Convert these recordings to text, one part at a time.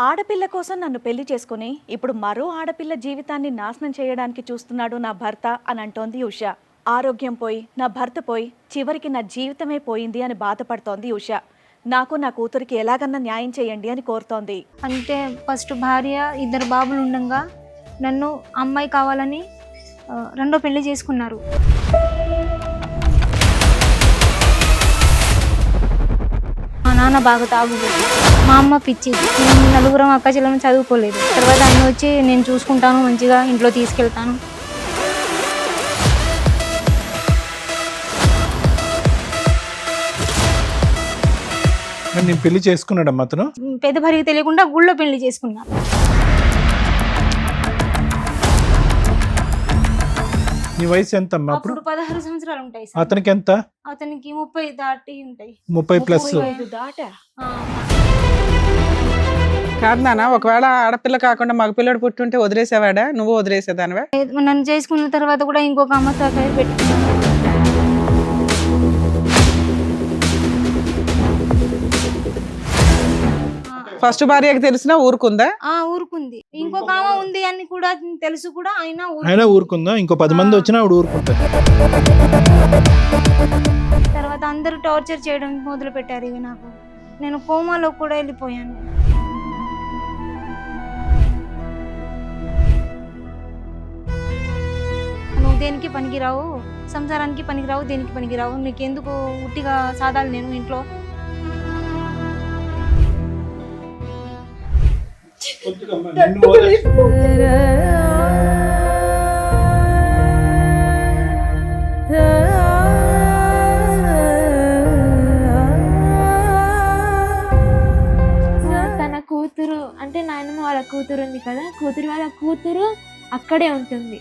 ఆడపిల్ల కోసం నన్ను పెళ్లి చేసుకుని ఇప్పుడు మరో ఆడపిల్ల జీవితాన్ని నాశనం చేయడానికి చూస్తున్నాడు నా భర్త అని అంటోంది ఉష. ఆరోగ్యం పోయి నా భర్త పోయి చివరికి నా జీవితమే పోయింది అని బాధపడుతోంది ఉష. నాకు నా కూతురికి ఎలాగన్నా న్యాయం చేయండి అని కోరుతోంది. అంటే ఫస్ట్ భార్య ఇద్దరు బాబులు ఉండగా నన్ను అమ్మాయి కావాలని రెండో పెళ్లి చేసుకున్నారు. మా నాన్న బాగా తాగుబోతు, మా అమ్మ పిచ్చిది. మేము నలుగురం అక్క చెల్లెలను చదువుకోలేదు. తర్వాత ఆయన వచ్చి నేను చూసుకుంటాను, మంచిగా ఇంట్లో తీసుకెళ్తాను. నేను పెళ్లి చేసుకున్నాడమ్మా అతను. పెద్ద భార్యకి తెలియకుండా గుళ్ళో పెళ్లి చేసుకున్నారు. నీ వయసు ఎంత అమ్మా అప్పుడు? అప్పుడు 16 సంవత్సరాలు ఉంటాయి సార్. అతనికి ఎంత? అతనికి 30 దాటి ఉంటాయి. 30+. దాటా కాదు నాన్న, ఒకవేళ ఆడపిల్ల కాకుండా మగపిల్లడు పుట్టుంటే వదిలేసేవాడా? నువ్వు వదిలేసేదానివే? నన్ను చేసుకున్న తర్వాత కూడా ఇంకొక అమ్మతో పేరు పెట్టుకున్నాను. ఫస్ట్ భార్యకి తెలిసినా ఊరుకుందా? ఊరుకుంది. ఇంకొక ఆమె ఉంది అని కూడా తెలుసు కూడా అయినా ఊరుకుందా? ఇంకో 10 మంది వచ్చినా ఆవిడ ఊరుకుంటా. తర్వాత అందరూ టార్చర్ చేయడం మొదలు పెట్టారు. ఇవి నాకు, నేను కోమాలో కూడా వెళ్ళిపోయాను. నువ్వు దేనికి పనికిరావు, సంసారానికి పనికిరావు, దేనికి పనికిరావు, నీకెందుకు ఉట్టిగా సాధాలు నేను ఇంట్లో. తన కూతురు అంటే నాయనమ్మ వాళ్ళ కూతురు ఉంది కదా, వాళ్ళ కూతురు అక్కడే ఉంటుంది.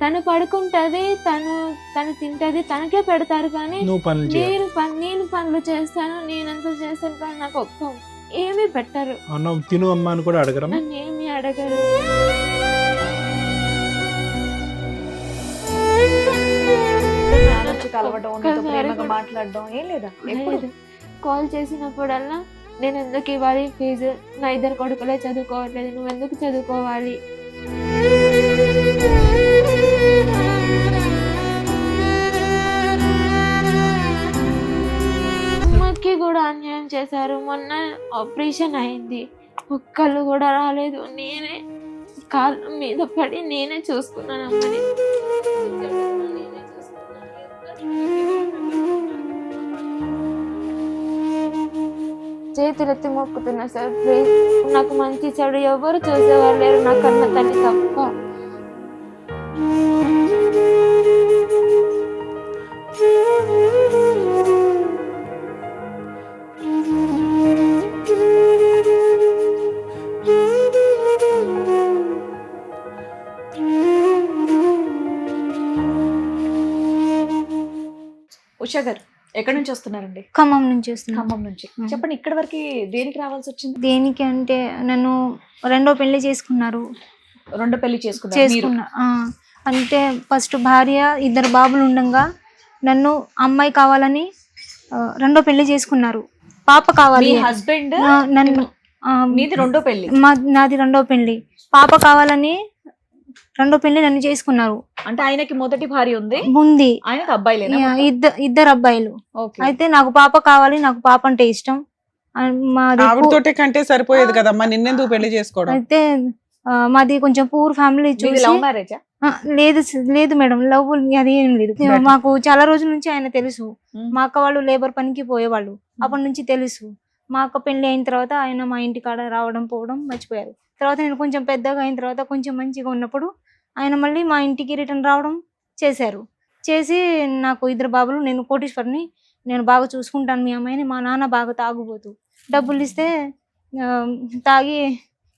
తను పడుకుంటది, తను తింటది, తనకే పెడతారు. కానీ నేను పనులు చేస్తాను, నేనంతా చేస్తాను, కానీ నాకు ఏమీ పెట్టరు. తిను అమ్మా అని కూడా అడగరు, నన్ను ఏమీ అడగరు. మాట్లాడడం ఏం లేదా? కాల్ చేసినప్పుడల్లా నేను ఎందుకు ఇవ్వాలి ఫీజు, నా ఇద్దరు కొడుకులే చదువుకోవట్లేదు, నువ్వు ఎందుకు చదువుకోవాలి? అమ్మకి కూడా అన్యాయం చేశారు. మొన్న ఆపరేషన్ అయింది, ఒక్కళ్ళు కూడా రాలేదు. నేనే కాళ్ళ మీద పడి నేనే చూసుకున్నాను అమ్మని. చేతులెత్తి మొక్కుతున్నా సార్, ప్లీజ్ నాకు మంచి చెడు ఎవరు చూసేవారు లేరు, నా కన్న తల్లి తప్ప. ఉషా గారు ఎక్కడి నుంచి వస్తున్నారండి? ఖమ్మం నుంచి వస్తున్నాను. ఖమ్మం నుంచి. చెప్పండి, ఇక్కడ వరకు దేనికి రావాల్సి వచ్చింది? దేనికి అంటే నన్ను రెండో పెళ్లి చేసుకున్నారు. రెండో పెళ్లి చేసుకున్నా. అంటే ఫస్ట్ భార్య ఇద్దరు బాబులు ఉండగా నన్ను అమ్మాయి కావాలని రెండో పెళ్లి చేసుకున్నారు. పాప కావాలి. హస్బెండ్ నన్ను మీది రెండో పెళ్లి? నాది రెండో పెళ్లి. పాప కావాలని రెండో పెళ్లి నన్ను చేసుకున్నారు. అంటే ఆయనకి మొదటి భార్య ఉంది, ఆయనకి అబ్బాయిలే, ఇద్దరు అబ్బాయిలు. అయితే నాకు పాప కావాలి, నాకు పాప అంటే ఇష్టం. ఆవిడతోటే కంటే సరిపోయేది కదమ్మా, నిన్నెందుకు పెళ్లి చేసుకోవడం? అయితే మాది కొంచెం పూర్ ఫ్యామిలీ. లవ్ మ్యారేజా? లేదు మేడం, లవ్ అది ఏం లేదు. మాకు చాలా రోజుల నుంచి ఆయన తెలుసు. మా అక్క వాళ్ళు లేబర్ పనికి పోయేవాళ్ళు, అప్పటి నుంచి తెలుసు. మా అక్క పెళ్లి అయిన తర్వాత ఆయన మా ఇంటి కాడ రావడం పోవడం మర్చిపోయారు. తర్వాత నేను కొంచెం పెద్దగా అయిన తర్వాత కొంచెం మంచిగా ఉన్నప్పుడు ఆయన మళ్ళీ మా ఇంటికి రిటర్న్ రావడం చేసి నాకు ఇద్దరు బాబులు, నేను కోటీశ్వరిని, నేను బాగా చూసుకుంటాను మీ అమ్మాయిని. మా నాన్న బాగా తాగుబోతు, డబ్బులు ఇస్తే తాగి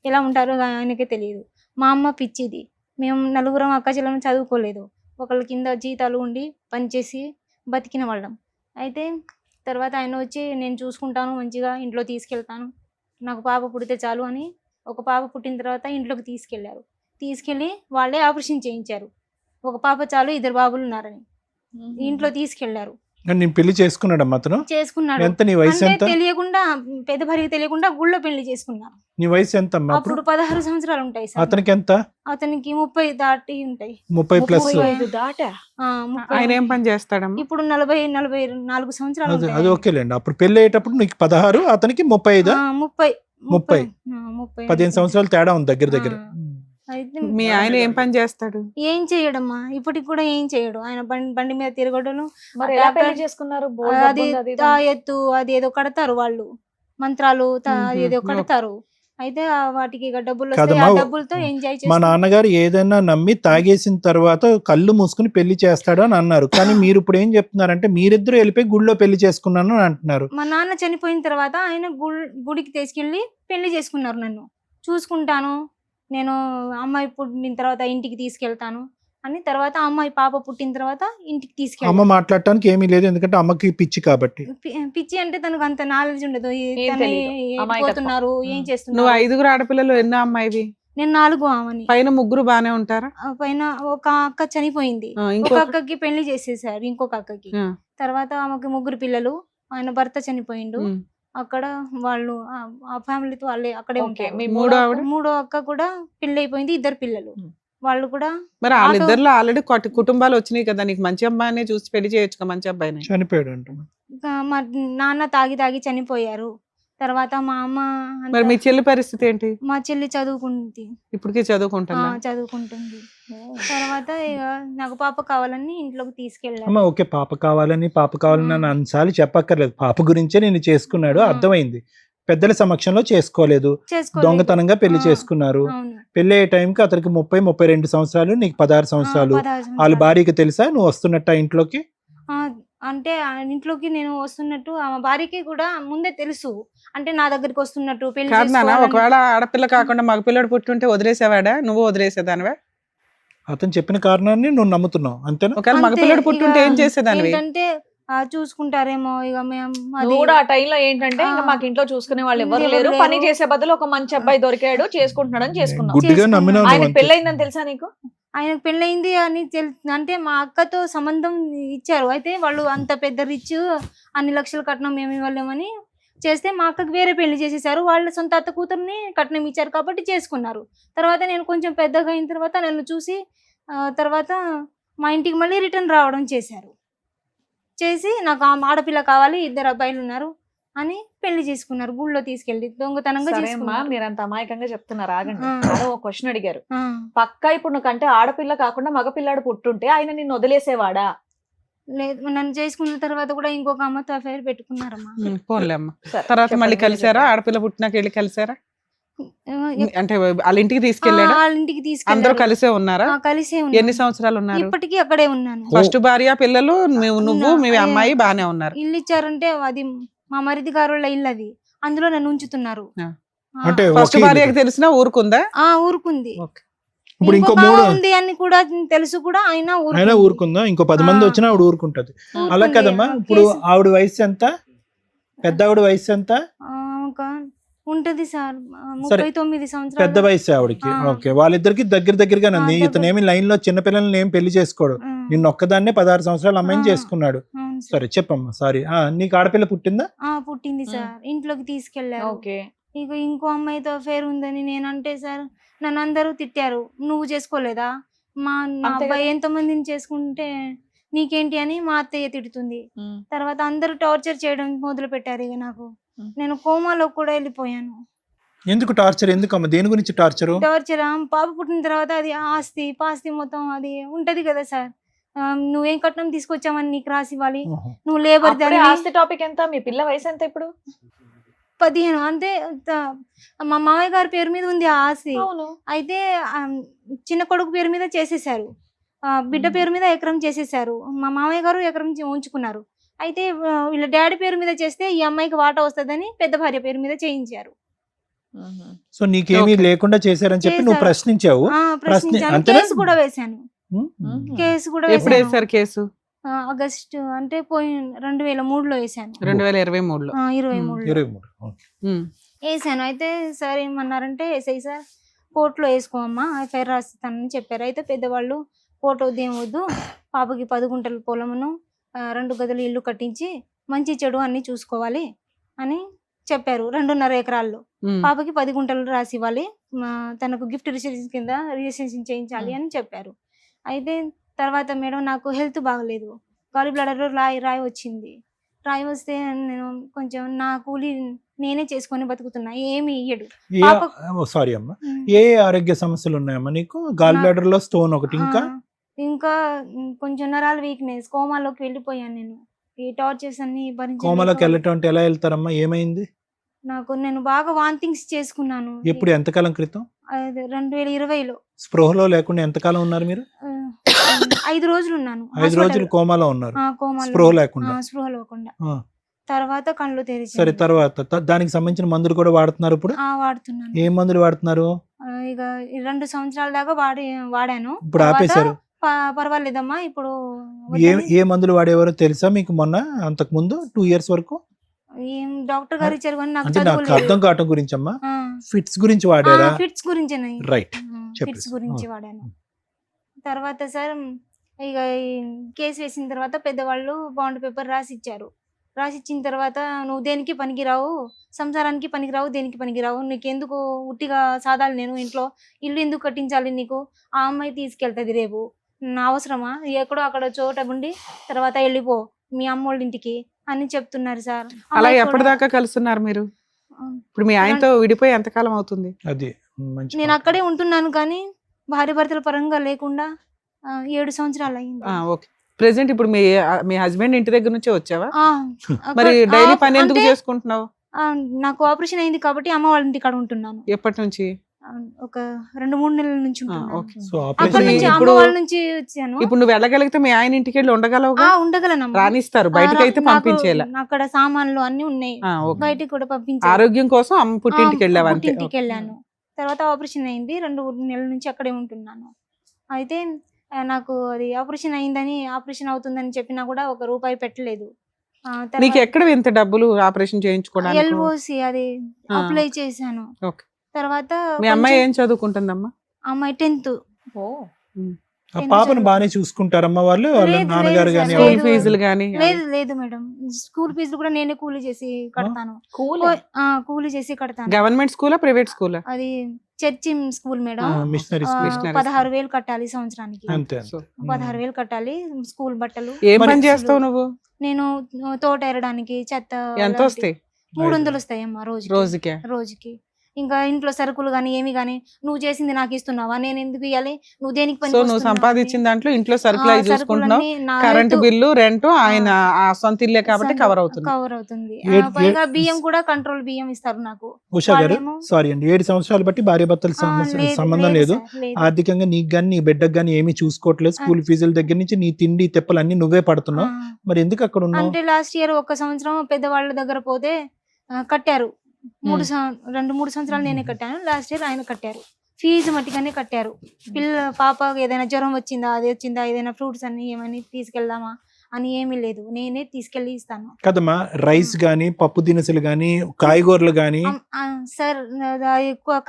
ఎలా ఉంటారో ఆయనకే తెలియదు. మా అమ్మ పిచ్చిది. మేము నలుగురం అక్క చెల్లెలను చదువుకోలేదు, ఒకళ్ళ కింద జీతాలు ఉండి పనిచేసి బతికిన వాళ్ళం. అయితే తర్వాత ఆయన వచ్చి నేను చూసుకుంటాను, మంచిగా ఇంట్లో తీసుకెళ్తాను, నాకు పాప పుడితే చాలు అని. ఒక పాప పుట్టిన తర్వాత ఇంట్లోకి తీసుకెళ్ళి వాళ్ళే ఆపరేషన్ చేయించారు. ఒక పాప చాలు, ఇద్దరు బాబులు ఉన్నారని ఇంట్లో తీసుకెళ్లారు. నేను పెళ్లి చేసుకున్నాడమ్మా అతను. చేసుకున్నాడు. ఎంత నీ వయసు అంటే ఎంత? తెలియకుండా పెద్ద భార్యకి తెలియకుండా గుళ్ళో పెళ్లి చేసుకున్నారు. నీ వయసు ఎంత అమ్మా అప్పుడు? అప్పుడు 16 సంవత్సరాలు ఉంటాయి సార్. అతనికి ఎంత? అతనికి 30 దాటి ఉంటాయి. 30+. 35 దాటా. 30. ఆయన ఏం పని చేస్తాడమ్మా? ఇప్పుడు 44 సంవత్సరాలు అది ఉంటాయి. ఓకేలేండి. అప్పుడు పెళ్లి అయ్యేటప్పుడు నీకు 16, అతనికి 35. 30. 15 సంవత్సరాలు తేడా ఉంది దగ్గర దగ్గర. అయితే మీ ఆయన ఏం పని చేస్తాడు? ఏం చేయడమ్మా, ఇప్పటికి కూడా ఏం చేయడు. ఆయన బండి మీద తిరగడం. మరి ఎలా పెళ్లి చేసుకున్నారు? బోల్డ్ డబ్బు అది ఉంది, అది ఇది. తాయెత్తు అది ఏదో కడతారు వాళ్ళు, మంత్రాలు అది ఏదో మ్మ్. కడతారు. అయితే వాటికి ఇక డబ్బులు వస్తాయి. ఆ కాదమ్మా, డబ్బులతో ఎంజాయ్ మా చేస్తారు. నాన్నగారు ఏదైనా నమ్మి తాగేసిన తర్వాత కళ్ళు మూసుకుని పెళ్లి చేస్తాడు అని అన్నారు. కానీ మీరు ఇప్పుడు ఏం చెప్తున్నారంటే మీరిద్దరు వెళ్ళిపోయి గుళ్ళో పెళ్లి చేసుకున్నాను అని అంటున్నారు. మా నాన్న చనిపోయిన తర్వాత ఆయన గుడికి తీసుకెళ్లి పెళ్లి చేసుకున్నారు. నన్ను చూసుకుంటాను, నేను అమ్మాయి పుట్టిన తర్వాత ఇంటికి తీసుకెళ్తాను అని. తర్వాత అమ్మాయి పాప పుట్టిన తర్వాత ఇంటికి అమ్మ తీసుకెళ్ళి, మాట్లాడటానికి ఏమీ లేదు, ఎందుకంటే అమ్మకి పిచ్చి కాబట్టి. పిచ్చి అంటే తనకు అంత నాలెడ్జ్ ఉండదు. ఏం తను తెలీదు. ఏం అమాయకత్వం. పోతున్నారు, ఏం నువ్వు చేస్తున్నారు. 5 ఆడపిల్లలు ఎన్నో అమ్మాయివి? నేను 4 ఆమెని. పైన 3 బానే ఉంటారా? పైన ఒక అక్క చనిపోయింది. ఒక ఇంకో అక్కకి పెళ్లి చేసేసారు, ఇంకొక అక్కకి. ఆ. తర్వాత ఆమెకి 3 పిల్లలు. ఆయన భర్త చనిపోయిండు. ఉమ్. అక్కడ వాళ్ళు ఆ ఫ్యామిలీతో వాళ్ళే అక్కడే ఓకే, ఉంటారు. మీ మూడో ఆవిడ? మూడో అక్క కూడా పెళ్లి అయిపోయింది, 2 పిల్లలు. వాళ్ళు కూడా మరి వాళ్ళిద్దరిలో ఆల్రెడీ కుటుంబాలు వచ్చినాయి కదా, నీకు మంచి అబ్బాయినే చూసి పెళ్లి చేయొచ్చు, మంచి అబ్బాయిని. చనిపోయాడు అంట. ఇంకా మా నాన్న తాగి చనిపోయారు. తర్వాత మా అమ్మ అంతా- మరి మీ చెల్లి పరిస్థితి ఏంటి? మా చెల్లి చదువుకుంది. ఇప్పటికీ చదువుకుంటున్నా? చదువుకుంటుంది. తర్వాత ఇక నాకు పాప కావాలని ఇంట్లోకి తీసుకెళ్ళారు. అమ్మ ఓకే, పాప కావాలని అని అన్నిసార్లు చెప్పక్కర్లేదు. పాప గురించే నేను చేసుకున్నాడు, అర్థమైంది. పెద్దల సమక్షంలో చేసుకోలేదు, చేసుకోలేదు. దొంగతనంగా పెళ్లి చేసుకున్నారు. అవును. పెళ్లి అయ్యే టైంకి అతనికి 30-32 సంవత్సరాలు, నీకు 16 సంవత్సరాలు. 16 వాళ్ళ సంవత్సరాలు. భార్యకి తెలుసా నువ్వు వస్తున్నట్ట ఇంట్లోకి? అంటే ఆ ఇంట్లోకి నేను వస్తున్నట్టు ఆమె భార్యకి కూడా ముందే తెలుసు. అంటే నా దగ్గరికి వస్తున్నట్టు పెళ్లి కాదు నాన్న, చేసుకోవాలని. ఒకవేళ ఆడపిల్ల కాకుండా మగ పిల్లడు పుట్టుంటే వదిలేసేవాడా? నువ్వు వదిలేసేదానివా? అతను చెప్పిన కారణాన్ని నువ్వు నమ్ముతున్నావు అంతేనా? ఒకవేళ మగ అంతే, పిల్లడు పుట్టుంటే ఇక ఏం చేసేదానివి? ఏంటంటే చూసుకుంటారేమో ఇక మేము నువ్వు కూడా ఆ టైంలో ఏంటంటే ఇంకా మాకు ఇంట్లో చూసుకునే వాళ్ళు ఎవరు ఎవరు లేరు, లేరు. పని చేసే బదులు ఒక మంచి అబ్బాయి దొరికాడు, చేసుకుంటున్నాడని చేసుకున్నావు. గుడ్డిగా చేసుకున్నాను. నమ్మినావు ఆయన నువ్వు అంతే. పెళ్ళయిందని తెలుసా నీకు? ఆయనకు పెళ్ళయింది అని అంటే మా అక్కతో సంబంధం ఇచ్చారు. అయితే వాళ్ళు అంత పెద్ద రిచ్, అన్ని లక్షలు కట్నం మేము ఇవ్వలేమని చేస్తే మా అక్కకి వేరే పెళ్లి చేసేసారు. వాళ్ళ సొంత అత్త కూతుర్ని కట్నం ఇచ్చారు కాబట్టి చేసుకున్నారు. తర్వాత నేను కొంచెం పెద్దగా అయిన తర్వాత నన్ను చూసి తర్వాత మా ఇంటికి మళ్ళీ రిటర్న్ రావడం చేసి నాకు ఆ ఆడపిల్ల కావాలి, 2 అబ్బాయిలు ఉన్నారు అని పెళ్లి చేసుకున్నారు. గుళ్ళో తీసుకెళ్ళి దొంగతనంగా సరే అమ్మా, చేసుకున్నారు. మీరు అంత అమాయకంగా చెప్తున్నారు, ఆగండి. ఆ. అదో ఒక క్వశ్చన్ అడిగారు. ఆ, పక్కా ఇప్పుడు నువ్వుకంటే ఆడపిల్ల కాకుండా మగ పిల్లాడు పుట్టుంటే ఆయన నిన్ను వదిలేసేవాడా? లేదు, నన్ను చేసుకున్న తర్వాత కూడా ఇంకొక అమ్మతో అఫైర్ పెట్టుకున్నారమ్మా. పోన్లే అమ్మ. సరే, తర్వాత మళ్ళీ చెప్పండి, కలిసారా? మీరు ఆడపిల్ల పుట్టినాక వెళ్ళి కలిసారా? ఎప్- అంటే వాళ్ళ ఇంటికి తీసుకెళ్ళాడా? వాళ్ళ ఇంటికి అందరూ తీసుకెళ్ళారు. కలిసే ఉన్నారా? కలిసే ఎన్ని ఉన్నాను. సంవత్సరాలు ఉన్నారు? ఇప్పటికీ అక్కడే ఉన్నాను. ఫస్ట్ భార్య, పిల్లలు, నువ్వు మీ ఉన్నా. అమ్మాయి బానే ఉన్నారు. ఇల్లు ఇచ్చారంటే అది మా మరిది గారుల ఇల్లు, అది అందులో నన్ను ఉంచుతున్నారు. ఆ. అంటే ఫస్ట్ ఒకే భార్యకి ఇల్లు. తెలిసినా ఊరుకుందా? ఊరుకుంది. ఇప్పుడు ఇంకో ఇంకొక 3 ఉంది అని కూడా తెలుసు కూడా అయినా అయినా ఊరుకుందా? ఇంకో 10 మంది వచ్చినా ఆవిడ ఊరుకుంటది. అలా కదమ్మా. ఇప్పుడు ఆవిడ వయసు ఎంత? పెద్ద ఆవిడ వయసు ఎంత? ఉంటది సార్, సరే. 39 సంవత్సరాలు. పెద్ద వయసు ఆవిడకి. ఆ. ఓకే, వాళ్ళిద్దరికి దగ్గరగా ఆ, ఉంది. ఇతను ఏమి లైన్ లో చిన్నపిల్లల్ని ఏం పెళ్లి చేసుకోడు. ఆ, నిన్న ఒక్కదాన్నే 16 సంవత్సరాల అమ్మాయిని ఆ. చేసుకున్నాడు. అవును సార్. సరే చెప్పమ్మా. సారీ, నీకు ఆడపిల్ల పుట్టిందా? పుట్టింది సార్, ఇంట్లోకి తీసుకెళ్లారు. ఓకే. ఇక ఇంకో అమ్మాయితో అఫేర్ ఉందని నేనంటే సార్ నన్ను అందరూ తిట్టారు. నువ్వు చేసుకోలేదా, నా అంతే అబ్బాయి కదా. ఎంతమందిని చేసుకుంటే నీకేంటి అని మా అత్తయ్య తిడుతుంది. ఉమ్. తర్వాత అందరూ టార్చర్ చేయడం మొదలు పెట్టారు. ఇక నాకు ఉమ్. నేను కోమాలో కూడా వెళ్ళిపోయాను. ఎందుకు టార్చర్? ఎందుకమ్మా? దేని గురించి టార్చర్? టార్చర్ పాప పుట్టిన తర్వాత అది ఆస్తి పాస్తి మొత్తం అది ఉంటది కదా సార్. నువ్వేం కట్నం తీసుకొచ్చావని నీకు రాసి ఇవ్వాలి, నువ్వు లేబర్ అప్పుడే దాన్ని. ఆస్తి టాపిక్ ఎంత? మీ పిల్ల వయసు ఎంత ఇప్పుడు? 15 అంతే. మా మామయ్య గారి పేరు మీద ఉంది ఆ ఆస్తి. అవును. అయితే చిన్న కొడుకు పేరు మీద చేసేసారు, బిడ్డ పేరు మీద ఎకరం చేసేసారు. మా మామయ్య గారు ఎకరం ఉంచుకున్నారు. అయితే వీళ్ళ డాడీ పేరు మీద చేస్తే ఈ అమ్మాయికి వాటా వస్తుందని పెద్ద భార్య పేరు మీద చేయించారు. సో నీకేమీ Okay. లేకుండా చేశారని చెప్పి నువ్వు చేశారు. ప్రశ్నించావు. ప్రశ్నించాను, అంతేనా? కేసు కూడా వేశాను. కేసు కూడా ఎప్పుడు వేశాను. వేసారు కేసు? ఆగస్ట్ అంటే 2003లో వేశాను. 2023లో. 23లో 23. ఓకే. వేసాను. అయితే సార్ ఏమన్నారంటే, ఎస్ఐ సార్ కోర్టులో వేసుకోమ్మా ఎఫ్ఐఆర్ రాస్తానని చెప్పారు. అయితే పెద్దవాళ్ళు కోర్టు వద్దు, ఏం వద్దు, పాపకి 10 గుంటల పొలమును 2 గదులు ఇల్లు కట్టించి మంచి చెడు అన్ని చూసుకోవాలి అని చెప్పారు. 2.5 ఎకరాల్లో పాపకి 10 గుంటలు రాసి ఇవ్వాలి, తనకు గిఫ్ట్ రిజిస్ట్రేషన్ కింద రిజిస్ట్రేషన్ చేయించాలి అని చెప్పారు. అయితే తర్వాత మేడం నాకు హెల్త్ బాగలేదు, గాలి బ్లాడర్లో రాయి వచ్చింది. రాయి వస్తే నేను కొంచెం నా కూలి నేనే చేసుకొని బతుకుతున్నా, ఏమి ఇయ్యడు. సారీ అమ్మా, ఏ ఆరోగ్య సమస్యలు ఉన్నాయమ్మా నీకు? గాల్ బ్లాడర్ లో స్టోన్ ఒకటి, ఇంకా కొంచెం నరాల వీక్నెస్, కోమాలోకి వెళ్ళిపోయాను నేను. ఈ టార్చర్స్ అన్ని కోమాలోకి వెళ్ళటం అంటే ఎలా వెళ్తారమ్మా? ఏమైంది? నేను బాగా వాంతింగ్స్ చేసుకున్నాను. ఎప్పుడు, ఎంతకాలం క్రితం? 2020లో. స్పృహలో లేకుండా ఎంతకాలం ఉన్నారు మీరు? 5 రోజులు ఉన్నాను. 5 రోజులు కోమాలో ఉన్నారు, స్పృహ లేకుండా. తర్వాత కళ్ళు తెరిచి. సరే, తర్వాత దానికి సంబంధించిన మందులు కూడా వాడుతున్నారు ఇప్పుడు? వాడుతున్నాను. ఏం మందులు వాడుతున్నారు? ఇక 2 సంవత్సరాల దాకా వాడాను. ఇప్పుడు ఆపేశారు? పర్వాలేదమ్మా ఇప్పుడు. ఏ మందులు వాడేవారో తెలుసా మీకు? మొన్న అంతకు ముందు 2 years వరకు ఏం డాక్టర్ గారు ఇచ్చారు కానీ నాకు అర్థం కావటం గురించి అమ్మా. ఫిట్స్ గురించి వాడారా? ఫిట్స్ గురించి, రైట్, ఫిట్స్ గురించి వాడాను. తర్వాత సార్ ఇక కేసు వేసిన తర్వాత పెద్దవాళ్ళు బాండ్ పేపర్ రాసిచ్చారు. రాసిచ్చిన తర్వాత నువ్వు దేనికి పనికిరావు, సంసారానికి పనికిరావు, దేనికి పనికిరావు, నీకెందుకు ఉట్టిగా సాధాలు, నేను ఇంట్లో ఇల్లు ఎందుకు కట్టించాలి నీకు, ఆ అమ్మాయి తీసుకెళ్తుంది రేపు, నా అవసరమా, ఎక్కడో అక్కడ చోట ఉండి తర్వాత వెళ్ళిపో మీ అమ్మోళ్ళ ఇంటికి అని చెప్తున్నారు సార్. అలా ఎప్పటిదాకా కలుస్తున్నారు మీరు? ఇప్పుడు మీ ఆయనతో విడిపోయి ఎంతకాలం అవుతుంది? అది నేను అక్కడే ఉంటున్నాను కానీ భార్య భర్తల పరంగా లేకుండా 7 సంవత్సరాలు అయింది. ఓకే. ప్రెసెంట్ ఇప్పుడు మీ హస్బెండ్ ఇంటి దగ్గర నుంచే వచ్చావా? మరి డైలీ పని ఎందుకు చేసుకుంటున్నావు? నాకు ఆపరేషన్ అయింది కాబట్టి అమ్మ వాళ్ళ ఇంటి కాడ ఉంటున్నాను. ఎప్పటి నుంచి? ఒక 2-3 నెలల నుంచి ఉంటున్నాను. ఇప్పుడు వాళ్ళ నుంచి వచ్చాను. ఇప్పుడు నువ్వు వెళ్ళగలిగితే మీ ఆయన ఇంటికి వెళ్ళి ఉండగలవు? ఉండగలను. రానిస్తారు, బయటకి అయితే పంపించేలా. అక్కడ సామాన్లు అన్ని ఉన్నాయి, బయటికి కూడా పంపించారు. ఆరోగ్యం కోసం అమ్మ పుట్టింటికి వెళ్ళావు అంతే? ఇంటికి వెళ్ళాను. తర్వాత ఆపరేషన్ అయింది, 2 నెలల నుంచి అక్కడే ఉంటున్నాను. అయితే నాకు అది ఆపరేషన్ అయిందని, ఆపరేషన్ అవుతుందని చెప్పినా కూడా 1 రూపాయి పెట్టలేదు. నీకు ఎక్కడ ఇంత డబ్బులు ఆపరేషన్ చేయించుకోవడానికి? LOC అది అప్లై చేశాను. తర్వాత మీ అమ్మాయి ఏం చదువుకుంటుందమ్మా? అమ్మాయి 10th. పాపను బానే చూసుకుంటారమ్మా వాళ్ళు, నాన్నగారు గానీ? స్కూల్ ఫీజులు గానీ? లేదు మేడం, స్కూల్ ఫీజులు కూడా నేనే కూలీ చేసి కడతాను. కూలీ చేసి కడతాను. గవర్నమెంట్ స్కూలా, ప్రైవేట్ స్కూలా? అది చర్చి స్కూల్ మేడం. మిషనరీ 16,000 కట్టాలి సంవత్సరానికి. 16,000 కట్టాలి. స్కూల్ బట్టలు. ఏం పని చేస్తావు నువ్వు? నేను తోట ఎరడానికి, చెత్త. ఎంత వస్తాయి? 300 వస్తాయమ్మా రోజుకి. ఇంకా ఇంట్లో సరుకులు గానీ ఏమి గానీ నువ్వు చేసింది నాకు ఇస్తున్నావా, నేను ఎందుకు ఇవ్వాలి, నువ్వు దేనికి పని? నువ్వు సంపాదించిన దాంట్లో ఇంట్లో సరుకులు అవి చూసుకుంటున్నావు, కరెంట్ బిల్లు, రెంట్, ఆయన సొంత ఇల్లే కాబట్టి కవర్ అవుతుంది. పైగా బియ్యం కూడా కంట్రోల్ బియ్యం ఇస్తారు నాకు. ఉషా గారు, సారీ అండి, 7 సంవత్సరాలు బట్టి భార్య భర్తల సంబంధం లేదు, ఆర్థికంగా నీకు గానీ నీ బిడ్డకు గానీ ఏమీ చూసుకోవట్లేదు, స్కూల్ ఫీజుల దగ్గర నుంచి నీ తిండి తెప్పలు అన్ని నువ్వే పడుతున్నావు, మరి ఎందుకు అక్కడ ఉన్నావు? అంటే లాస్ట్ ఇయర్ 1 సంవత్సరం పెద్దవాళ్ళ దగ్గర పోతే కట్టారు. 2-3 సంవత్సరాలు నేనే కట్టాను. లాస్ట్ ఇయర్ ఆయన కట్టారు. ఫీజు మట్టిగానే కట్టారు. పాప ఏదైనా జ్వరం వచ్చిందా, అది వచ్చిందా, ఏదైనా ఫ్రూట్స్ అన్ని ఏమని తీసుకెళ్దామా అని ఏమీ లేదు, నేనే తీసుకెళ్లి ఇస్తాను కదమ్మా. రైస్ గానీ, పప్పు దినుసులు గానీ, కాయగూరలు గానీ? సార్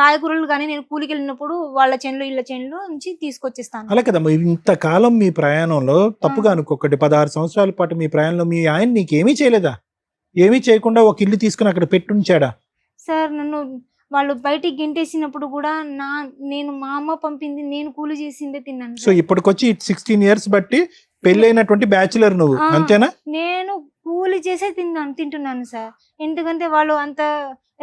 కాయగూరలు గానీ నేను కూలికి వెళ్ళినప్పుడు వాళ్ళ చేనులో ఇళ్ళ చేనులో నుంచి తీసుకొచ్చిస్తాను. అలా కదమ్మా, ఇంతకాలం మీ ప్రయాణంలో తప్పుగా అనుకోకండి, 16 సంవత్సరాల పాటు మీ ప్రయాణంలో మీ ఆయన నీకేమీ చేయలేదా? ఏమీ చేయకుండా ఒక ఇల్లు తీసుకుని అక్కడ పెట్టుంచాడా? సార్ నన్ను వాళ్ళు బయటికి గెంటేసినప్పుడు కూడా నేను మా అమ్మ పంపింది, నేను కూలి చేసిందే తిన్నాను. సో ఇప్పటికొచ్చి 16 years బట్టి పెళ్ళైనటువంటి బ్యాచులర్ నువ్వు, అంతేనా? నేను కూలి చేసే తింటున్నాను సార్. ఎందుకంటే వాళ్ళు అంత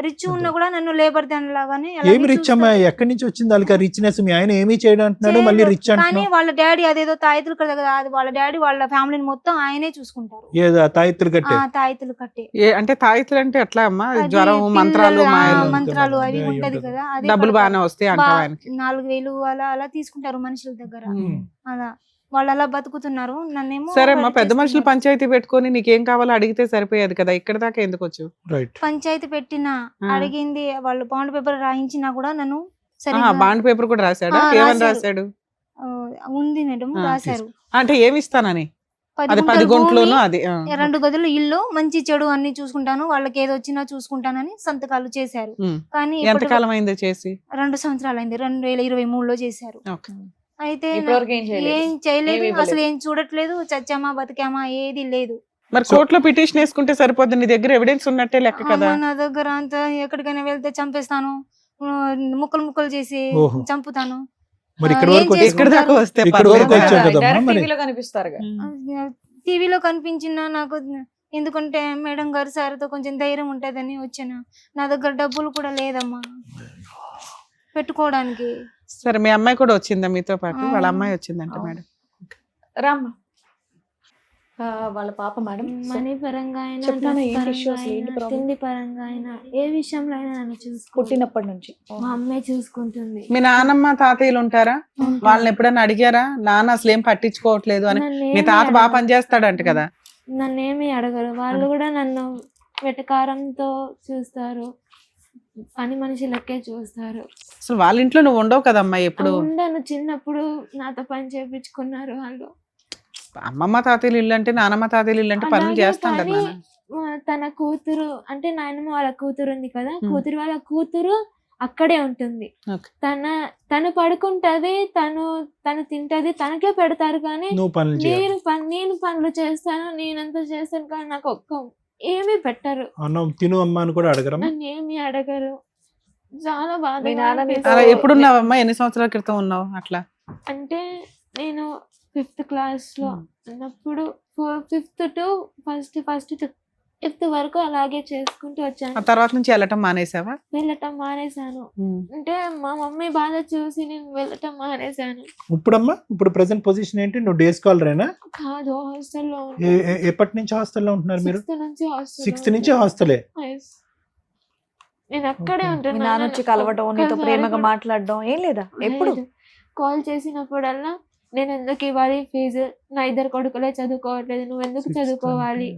రిచ్ ఉన్నా కూడా నన్ను లేబర్ దాని లాగానే. ఏమి రిచ్ అమ్మా, ఎక్కడి నుంచి వచ్చింది వాళ్ళకి రిచ్నెస్? మీ ఆయన ఏమీ చేయడం అంటున్నాడు, మళ్ళీ రిచ్ కానీ అంటున్నాడు. వాళ్ళ డాడీ అదేదో తాయితులు కదా, అది వాళ్ళ డాడీ వాళ్ళ ఫ్యామిలీని మొత్తం ఆయనే చూసుకుంటారు. ఏదో తాయితులు కట్టే? తాయితులు కట్టే. అంటే తాయితులు అంటే ఎట్లా అమ్మా? జ్వరం, మంత్రాలు అవి ఉంటది కదా, డబ్బులు బాగానే వస్తాయి అంటావా? 4,000 అలా తీసుకుంటారు మనుషుల దగ్గర. అలా వాళ్ళు అలా బతుకుతున్నారు. నన్నేమో సరే అమ్మా, పెద్ద మనుషులు పంచాయతీ పెట్టుకొని నీకేం కావాలో అడిగితే సరిపోయేది కదా, ఇక్కడ దాకా ఎందుకు వచ్చావు? పంచాయతీ పెట్టినా అడిగింది, వాళ్ళు బాండ్ పేపర్ రాయించినా కూడా నన్ను బాండ్ పేపర్ కూడా రాశాడు. ఏమని రాశాడు? ఉంది మేడం, రాశారు. అంటే ఏమి ఇస్తానని? 10 గుంట్లోను, అది 2 గదులు ఇల్లు, మంచి చెడు అన్ని చూసుకుంటాను, వాళ్ళకి ఏదో వచ్చినా చూసుకుంటానని సంతకాలు చేశారు. కానీ ఎంతకాలం అయిందో చేసి? 2 సంవత్సరాలు అయింది. 2023లో చేశారు. అయితే ఇప్పటివరకు ఏం చేయలేదు? ఏం చేయలేదు, ఏమీ ఇవ్వలేదు. అసలు ఏం చూడట్లేదు, చచ్చామా బతికామా ఏది లేదు. మరి కోర్టులో పిటిషన్ వేసుకుంటే సరిపోద్ది, నీ దగ్గర ఎవిడెన్స్ ఉన్నట్టే లెక్క కదా. అమ్మ, నా దగ్గర అంతా ఎక్కడికైనా వెళ్తే చంపేస్తాను, ముక్కలు ముక్కలు చేసి ఓహో. చంపుతాను. మరి ఇక్కడ ఏం వరకు వచ్చి- ఎక్కడ దాకా వస్తే ఇక్కడ వరకు పర్లేదా? వచ్చావు కదమ్మా డైరెక్ట్ మరి. టీవీలో కనిపిస్తారుగా. టీవీలో కనిపించిన నాకు, ఎందుకంటే మేడం గారు సార్తో కొంచెం ధైర్యం ఉంటుందని వచ్చాను. నా దగ్గర డబ్బులు కూడా లేదమ్మా పెట్టుకోవడానికి. సరే, మీ అమ్మాయి కూడా వచ్చిందా మీతో పాటు? వాళ్ళ అమ్మాయి వచ్చిందంట అవును. మేడం. రామ్మా. వాళ్ళ పాప మేడం. మనీ పరంగా అయినా, చెప్తాను, డ్రెస్ ఏంటి పరంగా issues, ఏంటి అయినా, problem? తిండి పరంగా అయినా, ఏ విషయంలో అయినా నన్ను చూసుకుంటుంది. పుట్టినప్పటి నుంచి. మా అమ్మే చూసుకుంటుంది. మీ నానమ్మ తాతయ్యలు ఉంటారా? వాళ్ళని ఎప్పుడైనా అడిగారా నాన్న అసలు ఏం పట్టించుకోవట్లేదు అని? నన్నేమీ మీ తాత బాగా అడగరు. పనిచేస్తాడంట కదా. నన్నేమి అడగరు. వాళ్ళు కూడా నన్ను వెటకారంతో చూస్తారు, పని మనిషి లెక్కే చూస్తారు. అసలు వాళ్ళ ఇంట్లో నువ్వు ఉండవు కదమ్మా ఎప్పుడు. ఉండను, చిన్నప్పుడు నాతో పని చేపించుకున్నారు వాళ్ళు. అమ్మమ్మ తాతయ్యలు ఇల్లు అంటే, నానమ్మ తాతయ్యలు ఇల్లు అంటే పనులు అలాగే, చేస్తాం కదా కానీ నాన్న. తన కూతురు అంటే నాయనమ్మ వాళ్ళ కూతురు ఉంది కదా, Hmm. కూతురు వాళ్ళ కూతురు అక్కడే ఉంటుంది. Okay. తను పడుకుంటది, తను తింటది, తనకే పెడతారు. కానీ నువ్వు పనులు చేయాలి. నేను పనులు చేస్తాను, నేనంతా చేస్తాను, కానీ నాకు ఏమీ పెట్టరు. అన్నం తిను అమ్మ అని కూడా అడగరమ్మా. నన్ను ఏమీ అడగరు. చాలా మీ బాధగా నాన్న అనిపిస్తుంది. అలా ఎప్పుడున్నావమ్మా? ఎన్ని సంవత్సరాల క్రితం ఉన్నావు అట్లా? అంటే నేను 5th క్లాస్ లో ఉన్నప్పుడు 5th to first to 5th వరకు అలాగే చేసుకుంటూ ఆ వచ్చాను. తర్వాత నుంచి వెళ్ళటం మానేసావా? వెళ్ళటం మానేశాను. అంటే మా మమ్మీ బాధ చూసి నేను వెళ్ళటం మానేశాను. ఇప్పుడమ్మా ఇప్పుడు ప్రెసెంట్ పొజిషన్ ఏంటి? నువ్వు డే స్కాలరేనా? కాదు, హాస్టల్లో ఎప్పటి నుంచి హాస్టల్లో ఉంటున్నారు మీరు? 6th నుంచి హాస్టల్. 6th నుంచి హాస్టలే. నేను అక్కడే Okay. మీ ఉంటున్నాను. నాన్న వచ్చి కలవడం, నీతో ప్రేమగా మాట్లాడడం ఏం లేదా? ఎప్పుడు? కాల్ చేసినప్పుడల్లా నేను ఎందుకు ఇవ్వాలి ఫీజు, నా 2 కొడుకులే చదువుకోవట్లేదు, నువ్వు ఎందుకు చదువుకోవాలి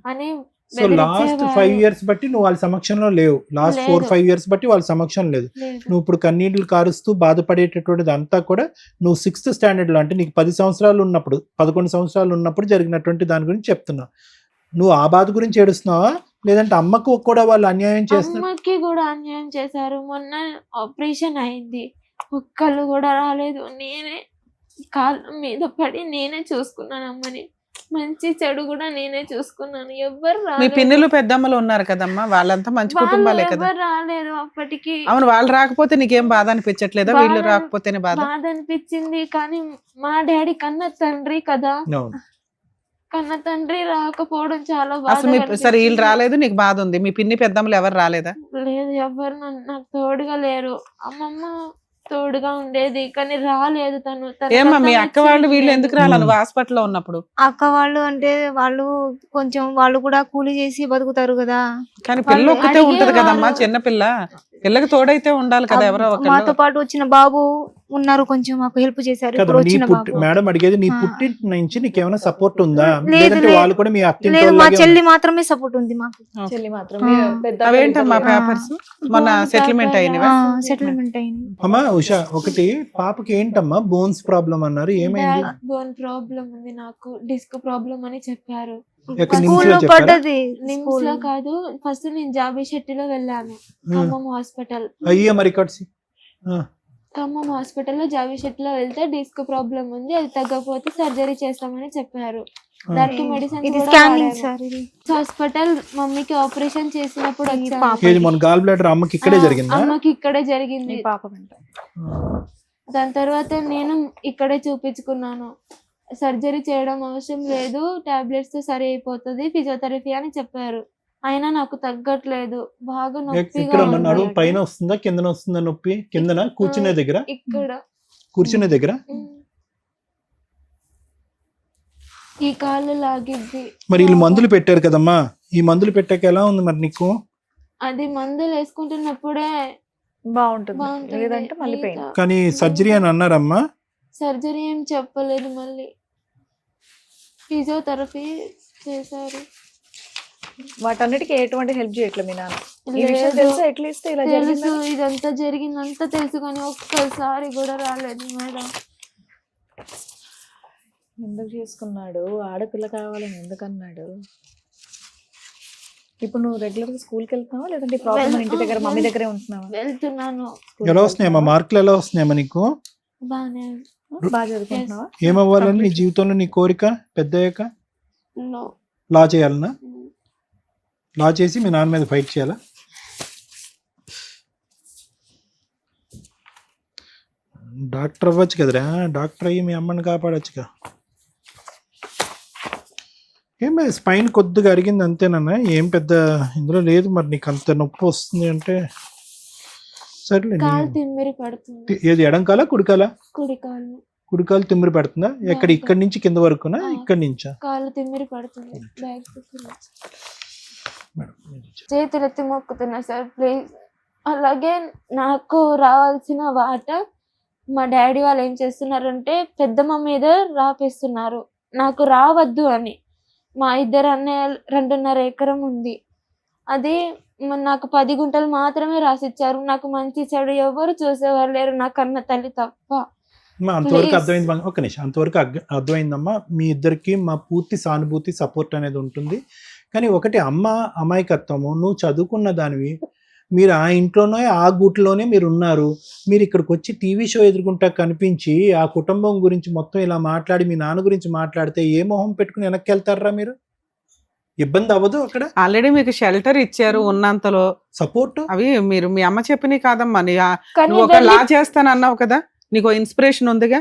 అని సో లాస్ట్ 5 years బట్టి నువ్వు వాళ్ళ సమక్షంలో లేవు. లాస్ట్ లేదు. 4-5 years బట్టి వాళ్ళ సమక్షం లేదు. లేదు. నువ్వు ఇప్పుడు కన్నీళ్లు కారుస్తూ బాధపడేటటువంటిది అంతా కూడా నువ్వు 6th స్టాండర్డ్ లో, అంటే నీకు 10 సంవత్సరాలు ఉన్నప్పుడు, 11 సంవత్సరాలు ఉన్నప్పుడు జరిగినటువంటి దాని గురించి చెప్తున్నావు. నువ్వు ఆ బాధ గురించి ఏడుస్తున్నావా, లేదంటే అమ్మకు కూడా వాళ్ళు అన్యాయం చేస్తున్నారు? అమ్మకి కూడా అన్యాయం చేశారు. మొన్న ఆపరేషన్ అయింది, ఒక్కళ్ళు కూడా రాలేదు. నేనే కాళ్ళ మీద పడి నేనే చూసుకున్నాను అమ్మని. మంచి చెడు కూడా నేనే చూసుకున్నాను. ఎవ్వరు మీ రాలేదు. పిన్నులు పెద్దమ్మలు ఉన్నారు కదమ్మా, వాళ్ళంతా మంచి వాళ్ళు కుటుంబాలే కదా. ఎవ్వరు రాలేదు అప్పటికి. అవును, వాళ్ళు రాకపోతే నీకేం బాధ అనిపించట్లేదా? వీళ్ళు రాకపోతేనే బాధ. బాధ అనిపించింది, కానీ మా డాడీ కన్న తండ్రి కదా, అవును. కన్న తండ్రి రాకపోవడం చాలా అసలు బాధ. సరే, వీళ్ళు రాలేదు, నీకు బాధ ఉంది. మీ పిన్ని పెద్దమ్మలు ఎవరు రాలేదా? లేదు, ఎవ్వరు నాకు తోడుగా లేరు. అమ్మమ్మ తోడుగా ఉండేది, కానీ రాలేదు తను. ఏమ్మా మీ అక్క వాళ్ళు వీళ్ళు ఎందుకు రాలా నువ్వు హాస్పిటల్లో ఉన్నప్పుడు? అక్క వాళ్ళు అంటే వాళ్ళు కొంచెం వాళ్ళు కూడా కూలి చేసి బతుకుతారు కదా. కానీ పిల్ల వాళ్ళు ఒక్కతే ఉంటది కదమ్మా, అడిగేవాళ్ళు. చిన్న పిల్ల. పిల్లకి తోడైతే ఉండాలి కదా ఎవరో మాతో ఒకళ్ళు. పాటు వచ్చిన బాబు ఉన్నారు, కొంచెం మాకు హెల్ప్ చేశారు. కదా ఇప్పుడు నీ వచ్చిన పుట్టి, బాబు మేడం అడిగేది నీ ఆ. పుట్టింటి నుంచి నీకేమైనా సపోర్ట్ ఉందా? లేదు, లేదంటే లేదు. వాళ్ళు కూడా మీ అత్తింటి లేదు, మా వాళ్ళలాగే చెల్లి మాత్రమే సపోర్ట్ ఉంది మాకు. చెల్లి మాత్రం. ఆ. మీరు పెద్ద అవేంటమ్మా ఇద్దరు లేరా? పేపర్స్? మొన్న సెటిల్మెంట్ అయినవా? సెటిల్మెంట్ అయింది. అమ్మా ఉషా, ఒకటి పాపకి ఏంటమ్మా బోన్స్ ప్రాబ్లం అన్నారు, ఏమైంది? బోన్ ప్రాబ్లం ఉంది, నాకు డిస్క్ ప్రాబ్లం అని చెప్పారు. ఎక్కడ నిమ్స్ స్కూల్లో లో చెప్పారా? పడ్డది. నిమ్స్ లో కాదు, ఫస్ట్ నేను జాబీ శెట్టిలో వెళ్ళాను, ఖమ్మం హాస్పిటల్. అయ్యే మరి కట్సి ఖమ్మం హాస్పిటల్లో జాబీ శెట్టిలో వెళ్తే డిస్క్ ప్రాబ్లం ఉంది, అది తగ్గకపోతే సర్జరీ చేస్తామని చెప్పారు. దానికి మెడిసిన్ ఇది స్కానింగ్ సార్. ఇది హాస్పిటల్ మమ్మీకి ఆపరేషన్ చేసినప్పుడు ఈ వచ్చాను. పాప. ఏది మన గాల్ బ్లాడర్ అమ్మకి ఇక్కడే జరిగిందా? అమ్మకి ఇక్కడే జరిగింది. మీ పాప వెంట. దాని తర్వాత నేను ఇక్కడే చూపించుకున్నాను. సర్జరీ చేయడం అవసరం లేదు, టాబ్లెట్స్ తో సరి అయిపోతుంది, ఫిజియోథెరపీ అని చెప్పారు. అయినా నాకు తగ్గట్లేదు, బాగా నొప్పిగా ఇక్కడ మన ఉంది. నడుము పైన వస్తుందా కిందన వస్తుందా నొప్పి? కిందన కూర్చునే దగ్గర? ఇక్కడ కూర్చునే దగ్గర. ఈ కాళ్ళు లాగిద్ది. మరి వీళ్ళు మందులు పెట్టారు కదమ్మా, ఈ మందులు పెట్టాక ఎలా ఉంది మరి నీకు? అది మందులు వేసుకుంటున్నప్పుడే బాగుంటుంది, బాగుంటుంది. లేదంటే మళ్ళీ పెయిన్. కానీ సర్జరీ అని అన్నారమ్మా. సర్జరీ ఏం చెప్పలేదు, మళ్ళీ ఫిజియోథెరపీ చేశారు. వాటన్నిటికీ ఎటువంటి హెల్ప్ చేయట్లేదు మీ నాన్న. ఈ విషయం లేదు. తెలుసా అట్లీస్ట్ ఇలా తెలుసు, జరిగిందని? ఇదంతా జరిగిందంతా తెలుసు, కానీ ఒక్కసారి కూడా రాలేదు మేడం. ఎందుకు చేసుకున్నాడు? ఆడపిల్ల కావాలని ఎందుకన్నాడు? ఇప్పుడు నువ్వు రెగ్యులర్ గా స్కూల్కి వెళ్తున్నావా, లేదంటే ప్రాబ్లం ఇంటి దగ్గర మమ్మీ దగ్గరే ఉంటున్నావా? వెళ్తున్నాను, ఎలా వస్తున్నాయమ్మా మార్కులు, ఎలా వస్తున్నాయమ్మా నీకు? బానే బాగా చదువుకుంటున్నావా? ఏమవ్వాలని నీ జీవితంలో నీ కోరిక పెద్ద అయ్యాక? No. లా చేయాలనా? లా చేసి మీ నాన్న మీద ఫైట్ చేయాలా? డాక్టర్ అవ్వచ్చు కదరా, డాక్టర్ అయ్యి మీ అమ్మని కాపాడచ్చుగా. ఏమే స్పైన్ కొద్దిగా అరిగింది అంతేనన్నా, ఏం పెద్ద ఇందులో లేదు. మరి నీకు అంత నొప్పి వస్తుంది అంటే సరేలే. కాలు తిమ్మిరి పడుతుంది. ఏది ఎడంకాలా కుడికాలా? కుడి కాలు. కుడికాలు తిమ్మిరి పడుతుందా? ఎక్కడ ఇక్కడి నుంచి కింద వరకునా ఇక్కడి నుంచా? కాలు తిమ్మిరి పడుతుంది. చేతులెత్తి మొక్కుతున్నా సార్ ప్లీజ్. అలాగే నాకు రావాల్సిన వాటా మా డాడీ వాళ్ళు ఏం చేస్తున్నారంటే పెద్దమ్మ మీద రాపిస్తున్నారు, నాకు రావద్దు అని. మా ఇద్దరు అన్నయ్య 2.5 ఎకరం ఉంది, అది నాకు 10 గుంటలు మాత్రమే రాసిచ్చారు. నాకు మంచి చెడు ఎవరు చూసేవారు లేరు, నా కన్న తల్లి తప్ప. అంతవరకు అర్థమైంది. ఒక నిమిషం, అంతవరకు అర్థమైందమ్మా. మీ ఇద్దరికి మా పూర్తి సానుభూతి సపోర్ట్ అనేది ఉంటుంది. కానీ ఒకటి, అమ్మ అమాయకత్వము, నువ్వు చదువుకున్న దానివి, మీరు ఆ ఇంట్లోనే ఆ గూట్లోనే మీరు ఉన్నారు. మీరు ఇక్కడికి వచ్చి టీవీ షో ఎదుర్కొంటా కనిపించి ఆ కుటుంబం గురించి మొత్తం ఇలా మాట్లాడి మీ నాన్న గురించి మాట్లాడితే ఏ మొహం పెట్టుకుని వెనక్కి వెళ్తారా మీరు? ఇబ్బంది అవ్వదు అక్కడ? ఆల్రెడీ మీకు షెల్టర్ ఇచ్చారు ఉన్నంతలో సపోర్ట్. అవి మీరు మీ అమ్మ చెప్పినవి కాదమ్మా. కానీ నువ్వు ఒక లా చేస్తాను అన్నావు కదా, నీకు ఇన్స్పిరేషన్ ఉందిగా.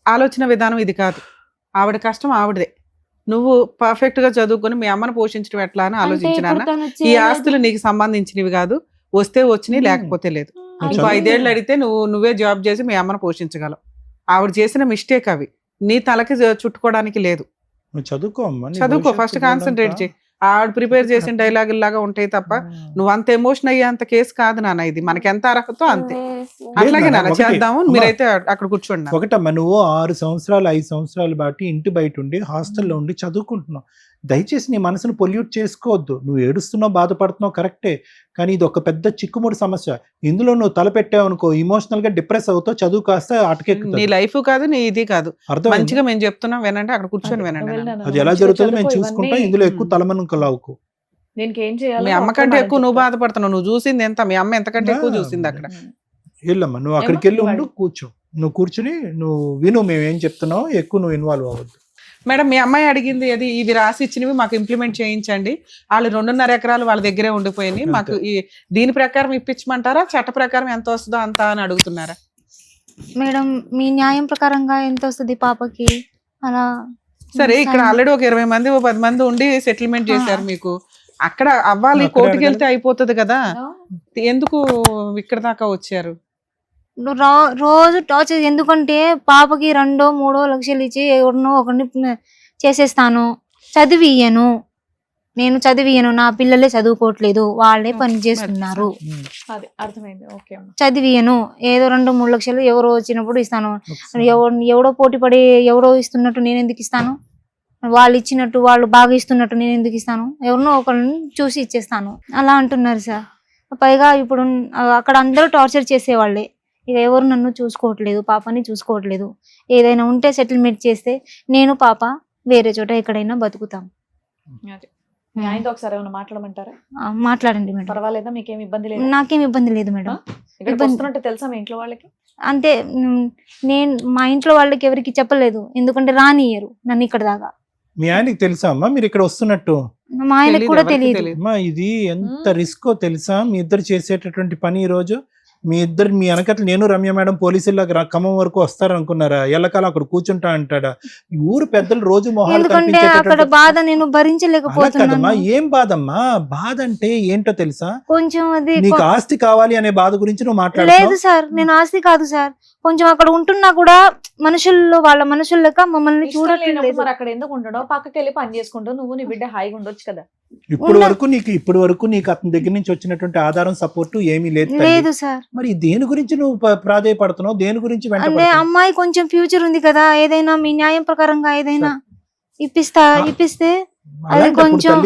ఆలోచన విధానం ఇది కాదు. ఆవిడ కష్టం ఆవిడదే. నువ్వు పర్ఫెక్ట్ గా చదువుకొని మీ అమ్మను పోషించడం ఎట్లా అని ఆలోచించినా. ఈ ఆస్తులు నీకు సంబంధించినవి కాదు, వస్తే వచ్చినాయి లేకపోతే లేదు. ఇంకో 5 ఏళ్ళు అడిగితే నువ్వే జాబ్ చేసి మీ అమ్మను పోషించగలవు. ఆవిడ చేసిన మిస్టేక్ అవి, నీ తలకి చుట్టుకోవడానికి లేదు. చదువుకో అమ్మా, చదువుకో, ఫస్ట్ కాన్సన్ట్రేట్ చేయి. ఆవిడ ప్రిపేర్ చేసిన డైలాగులు లాగా ఉంటాయి తప్ప నువ్వు అంత ఎమోషన్ అయ్యేంత కేసు కాదు నాన్న ఇది. మనకి ఎంత అర్హతో అంతే. అట్లాగే నాన్న చేద్దాము, మీరైతే అక్కడ కూర్చోండి. ఒకటమ్మా, నువ్వు 6 సంవత్సరాలు 5 సంవత్సరాలు బట్టి ఇంటి బయట ఉండి హాస్టల్లో ఉండి చదువుకుంటున్నావు. దయచేసి నీ మనసును పొల్యూట్ చేసుకోవద్దు. నువ్వు ఏడుస్తున్నావు, బాధపడుతున్నావు కరెక్టే, కానీ ఇది ఒక పెద్ద చిక్కుముడి సమస్య. ఇందులో నువ్వు తలపెట్టావు అనుకో, ఇమోషనల్ గా డిప్రెస్ అవుతావు, చదువు కాస్త అటకెక్కుతుంది. నీ లైఫ్ కాదు, నీ ఇది కాదు. అర్థం మంచిగా మేము చెప్తున్నాం వినండి, అక్కడ కూర్చొని వినండి. అది ఎలా జరుగుతుందో మేము చూసుకుంటాం. ఇందులో ఎక్కువ తలమనుకలావుకు. మీ అమ్మకంటే ఎక్కువ నువ్వు బాధపడుతున్నావు. నువ్వు చూసింది ఎంత, మీ అమ్మ ఎంతకంటే ఎక్కువ చూసింది అక్కడ. వెళ్ళమ్మా, నువ్వు అక్కడికి వెళ్ళి ఉండు, కూర్చో. నువ్వు కూర్చుని నువ్వు విను మేము ఏం చెప్తున్నావు, ఎక్కువ నువ్వు ఇన్వాల్వ్ అవ్వద్దు. మేడం, మీ అమ్మాయి అడిగింది అది, ఇవి రాసి ఇచ్చినవి మాకు ఇంప్లిమెంట్ చేయించండి. వాళ్ళు 2.5 ఎకరాలు వాళ్ళ దగ్గరే ఉండిపోయినాయి, మాకు దీని ప్రకారం ఇప్పించమంటారా, చట్ట ప్రకారం ఎంత వస్తుందో అంత అని అడుగుతున్నారా? మేడం, మీ న్యాయం ప్రకారంగా ఎంత వస్తుంది పాపకి అలా? సరే, ఇక్కడ ఆల్రెడీ ఒక 20 మంది 10 మంది ఉండి సెటిల్మెంట్ చేశారు. మీకు అక్కడ అవ్వాలి, కోర్టుకి వెళ్తే అయిపోతుంది కదా, ఎందుకు ఇక్కడ దాకా వచ్చారు? రోజు టార్చర్. ఎందుకంటే పాపకి 2-3 లక్షలు ఇచ్చి ఎవరినో ఒకరిని చేసేస్తాను, చదివియ్యను. నేను చదివియ్యను, నా పిల్లలే చదువుకోవట్లేదు, వాళ్ళే పని చేస్తున్నారు, చదివియ్యను. ఏదో 2-3 లక్షలు ఎవరో వచ్చినప్పుడు ఇస్తాను. ఎవడో పోటీ పడి ఎవరో ఇస్తున్నట్టు నేను ఎందుకు ఇస్తాను? వాళ్ళు ఇచ్చినట్టు, వాళ్ళు బాగా ఇస్తున్నట్టు నేను ఎందుకు ఇస్తాను? ఎవరినో ఒకరిని చూసి ఇచ్చేస్తాను అలా అంటున్నారు సార్. పైగా ఇప్పుడు అక్కడ అందరూ టార్చర్ చేసేవాళ్ళే. ఇక ఎవరు నన్ను చూసుకోవట్లేదు, పాపని చూసుకోవట్లేదు. ఏదైనా ఉంటే సెటిల్మెంట్ చేస్తే నేను పాప వేరే చోట ఎక్కడైనా బతుకుతాం. మాట్లాడమంటారా? మాట్లాడండి మేడం. పర్వాలేదా? మీకేం ఇబ్బంది లేదు? నాకేం ఇబ్బంది లేదు మేడం. తెలుసా మీ ఇంట్లో వాళ్ళకి? అంటే నేను మా ఇంట్లో వాళ్ళకి ఎవరికి చెప్పలేదు, ఎందుకంటే రానియ్యరు నన్ను ఇక్కడ దాకా. మీ ఆయనకి తెలుసా అమ్మా మీరు ఇక్కడ వస్తున్నట్టు? మా ఆయనకు కూడా తెలియదు. అమ్మా, ఇది ఎంత రిస్కో తెలుసా? మీ ఇద్దరు చేసేటటువంటి పని. ఈ రోజు మీ వెనకట్లు నేను రమ్య మేడం పోలీసుల్లో ఖమ్మం వరకు వస్తారు అనుకున్నారా? ఎల్లకాలం అక్కడ కూర్చుంటా అంటాడా? ఊరు పెద్దలు రోజు మొహాలు అక్కడ బాధ నేను భరించలేకపోతున్నా. ఏం బాధమ్మా? బాధ అంటే ఏంటో తెలుసా? కొంచెం అది నీకు ఆస్తి కావాలి అనే బాధ గురించి నువ్వు మాట్లాడలేదు. లేదు సార్, నేను ఆస్తి కాదు సార్. కొంచెం అక్కడ ఉంటున్నా కూడా మనుషుల్లో వాళ్ళ మనుషుల లెక్క మమ్మల్ని చూడట్లేదు. అక్కడ ఎందుకు ఉండడం? పక్కకి వెళ్ళి పని చేసుకుంటూ నువ్వు నీ బిడ్డ హాయిగా ఉండొచ్చు కదా. ఇప్పుడు వరకు నీకు అతని దగ్గర నుంచి వచ్చినటువంటి ఆధారం సపోర్ట్ ఏమీ లేదు సార్. మరి దేని గురించి నువ్వు ప్రాధాయపడుతున్నావు? దేని గురించి? అంటే అమ్మాయి కొంచెం ఫ్యూచర్ ఉంది కదా, ఏదైనా మీ న్యాయం ప్రకారంగా ఏదైనా ఇప్పిస్తే అది కొంచెం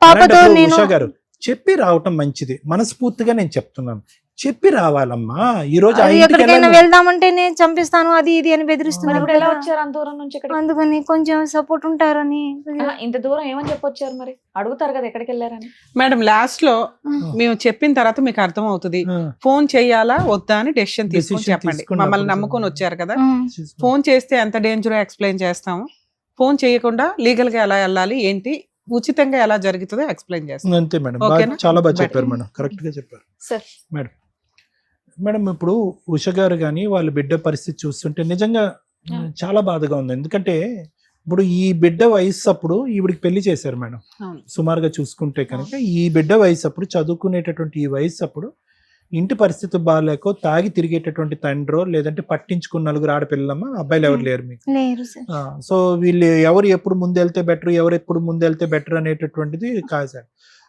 పాపతో నేను ఉషా గారు చెప్పి రావటం మంచిది. మనస్ఫూర్తిగా నేను చెప్తున్నాను, చెప్పి రావాలమ్మా. ఈ రోజు ఆ అది ఇంటికి ఎక్కడికైనా వెళ్ళాలి. వెళ్దామంటే నేను చంపిస్తాను అది ఇది అని మరి బెదిరిస్తున్నారు ఇప్పుడు ఎలా కదా. వచ్చారు అంత దూరం నుంచి ఇక్కడ? అందుకని కొంచెం సపోర్ట్ ఉంటారని. ఇంత దూరం ఏమని చెప్పొచ్చారు మరి? అడుగుతారు కదా ఎక్కడికి వెళ్ళారని. మేడం లాస్ట్ లో మేము చెప్పిన తర్వాత మీకు అర్థం అవుతుంది ఆ, ఫోన్ చేయాలా వద్దా అని డెసిషన్ తీసుకొని Decision చెప్పండి. తీసుకున్నప్పుడు మమ్మల్ని నమ్ముకొని వచ్చారు కదా, చేసి- ఫోన్ చేస్తే ఎంత డేంజరో ఎక్స్ప్లెయిన్ చేస్తాము, ఫోన్ చేయకుండా లీగల్ గా ఎలా వెళ్ళాలి ఏంటి, ఉచితంగా ఎలా జరుగుతుందో ఎక్స్ప్లెయిన్ చేస్తాం. అంతే మేడం. ఓకేనా? చాలా బాగా Better. చెప్పారు మేడం, కరెక్ట్ గా చెప్పారు సార్ మేడం. మేడం ఇప్పుడు ఉష గారు కానీ వాళ్ళ బిడ్డ పరిస్థితి చూస్తుంటే నిజంగా చాలా బాధగా ఉంది. ఎందుకంటే ఇప్పుడు ఈ బిడ్డ వయసు అప్పుడు ఈవిడికి పెళ్లి చేశారు మేడం. అవును. సుమారుగా చూసుకుంటే కనుక ఈ బిడ్డ వయసు అప్పుడు, చదువుకునేటటువంటి ఈ వయసు అప్పుడు ఇంటి పరిస్థితి బాగాలేకో తాగి తిరిగేటటువంటి తండ్రో లేదంటే పట్టించుకున్న నలుగురు ఆడపిల్లమ్మ, అబ్బాయిలు ఎవరు లేరు మీకు. లేరు సార్. సో వీళ్ళు ఎవరు ఎప్పుడు ముందెళ్తే బెటర్, ఎవరు ఎప్పుడు ముందెళ్తే బెటర్ అనేటటువంటిది కాదు సార్.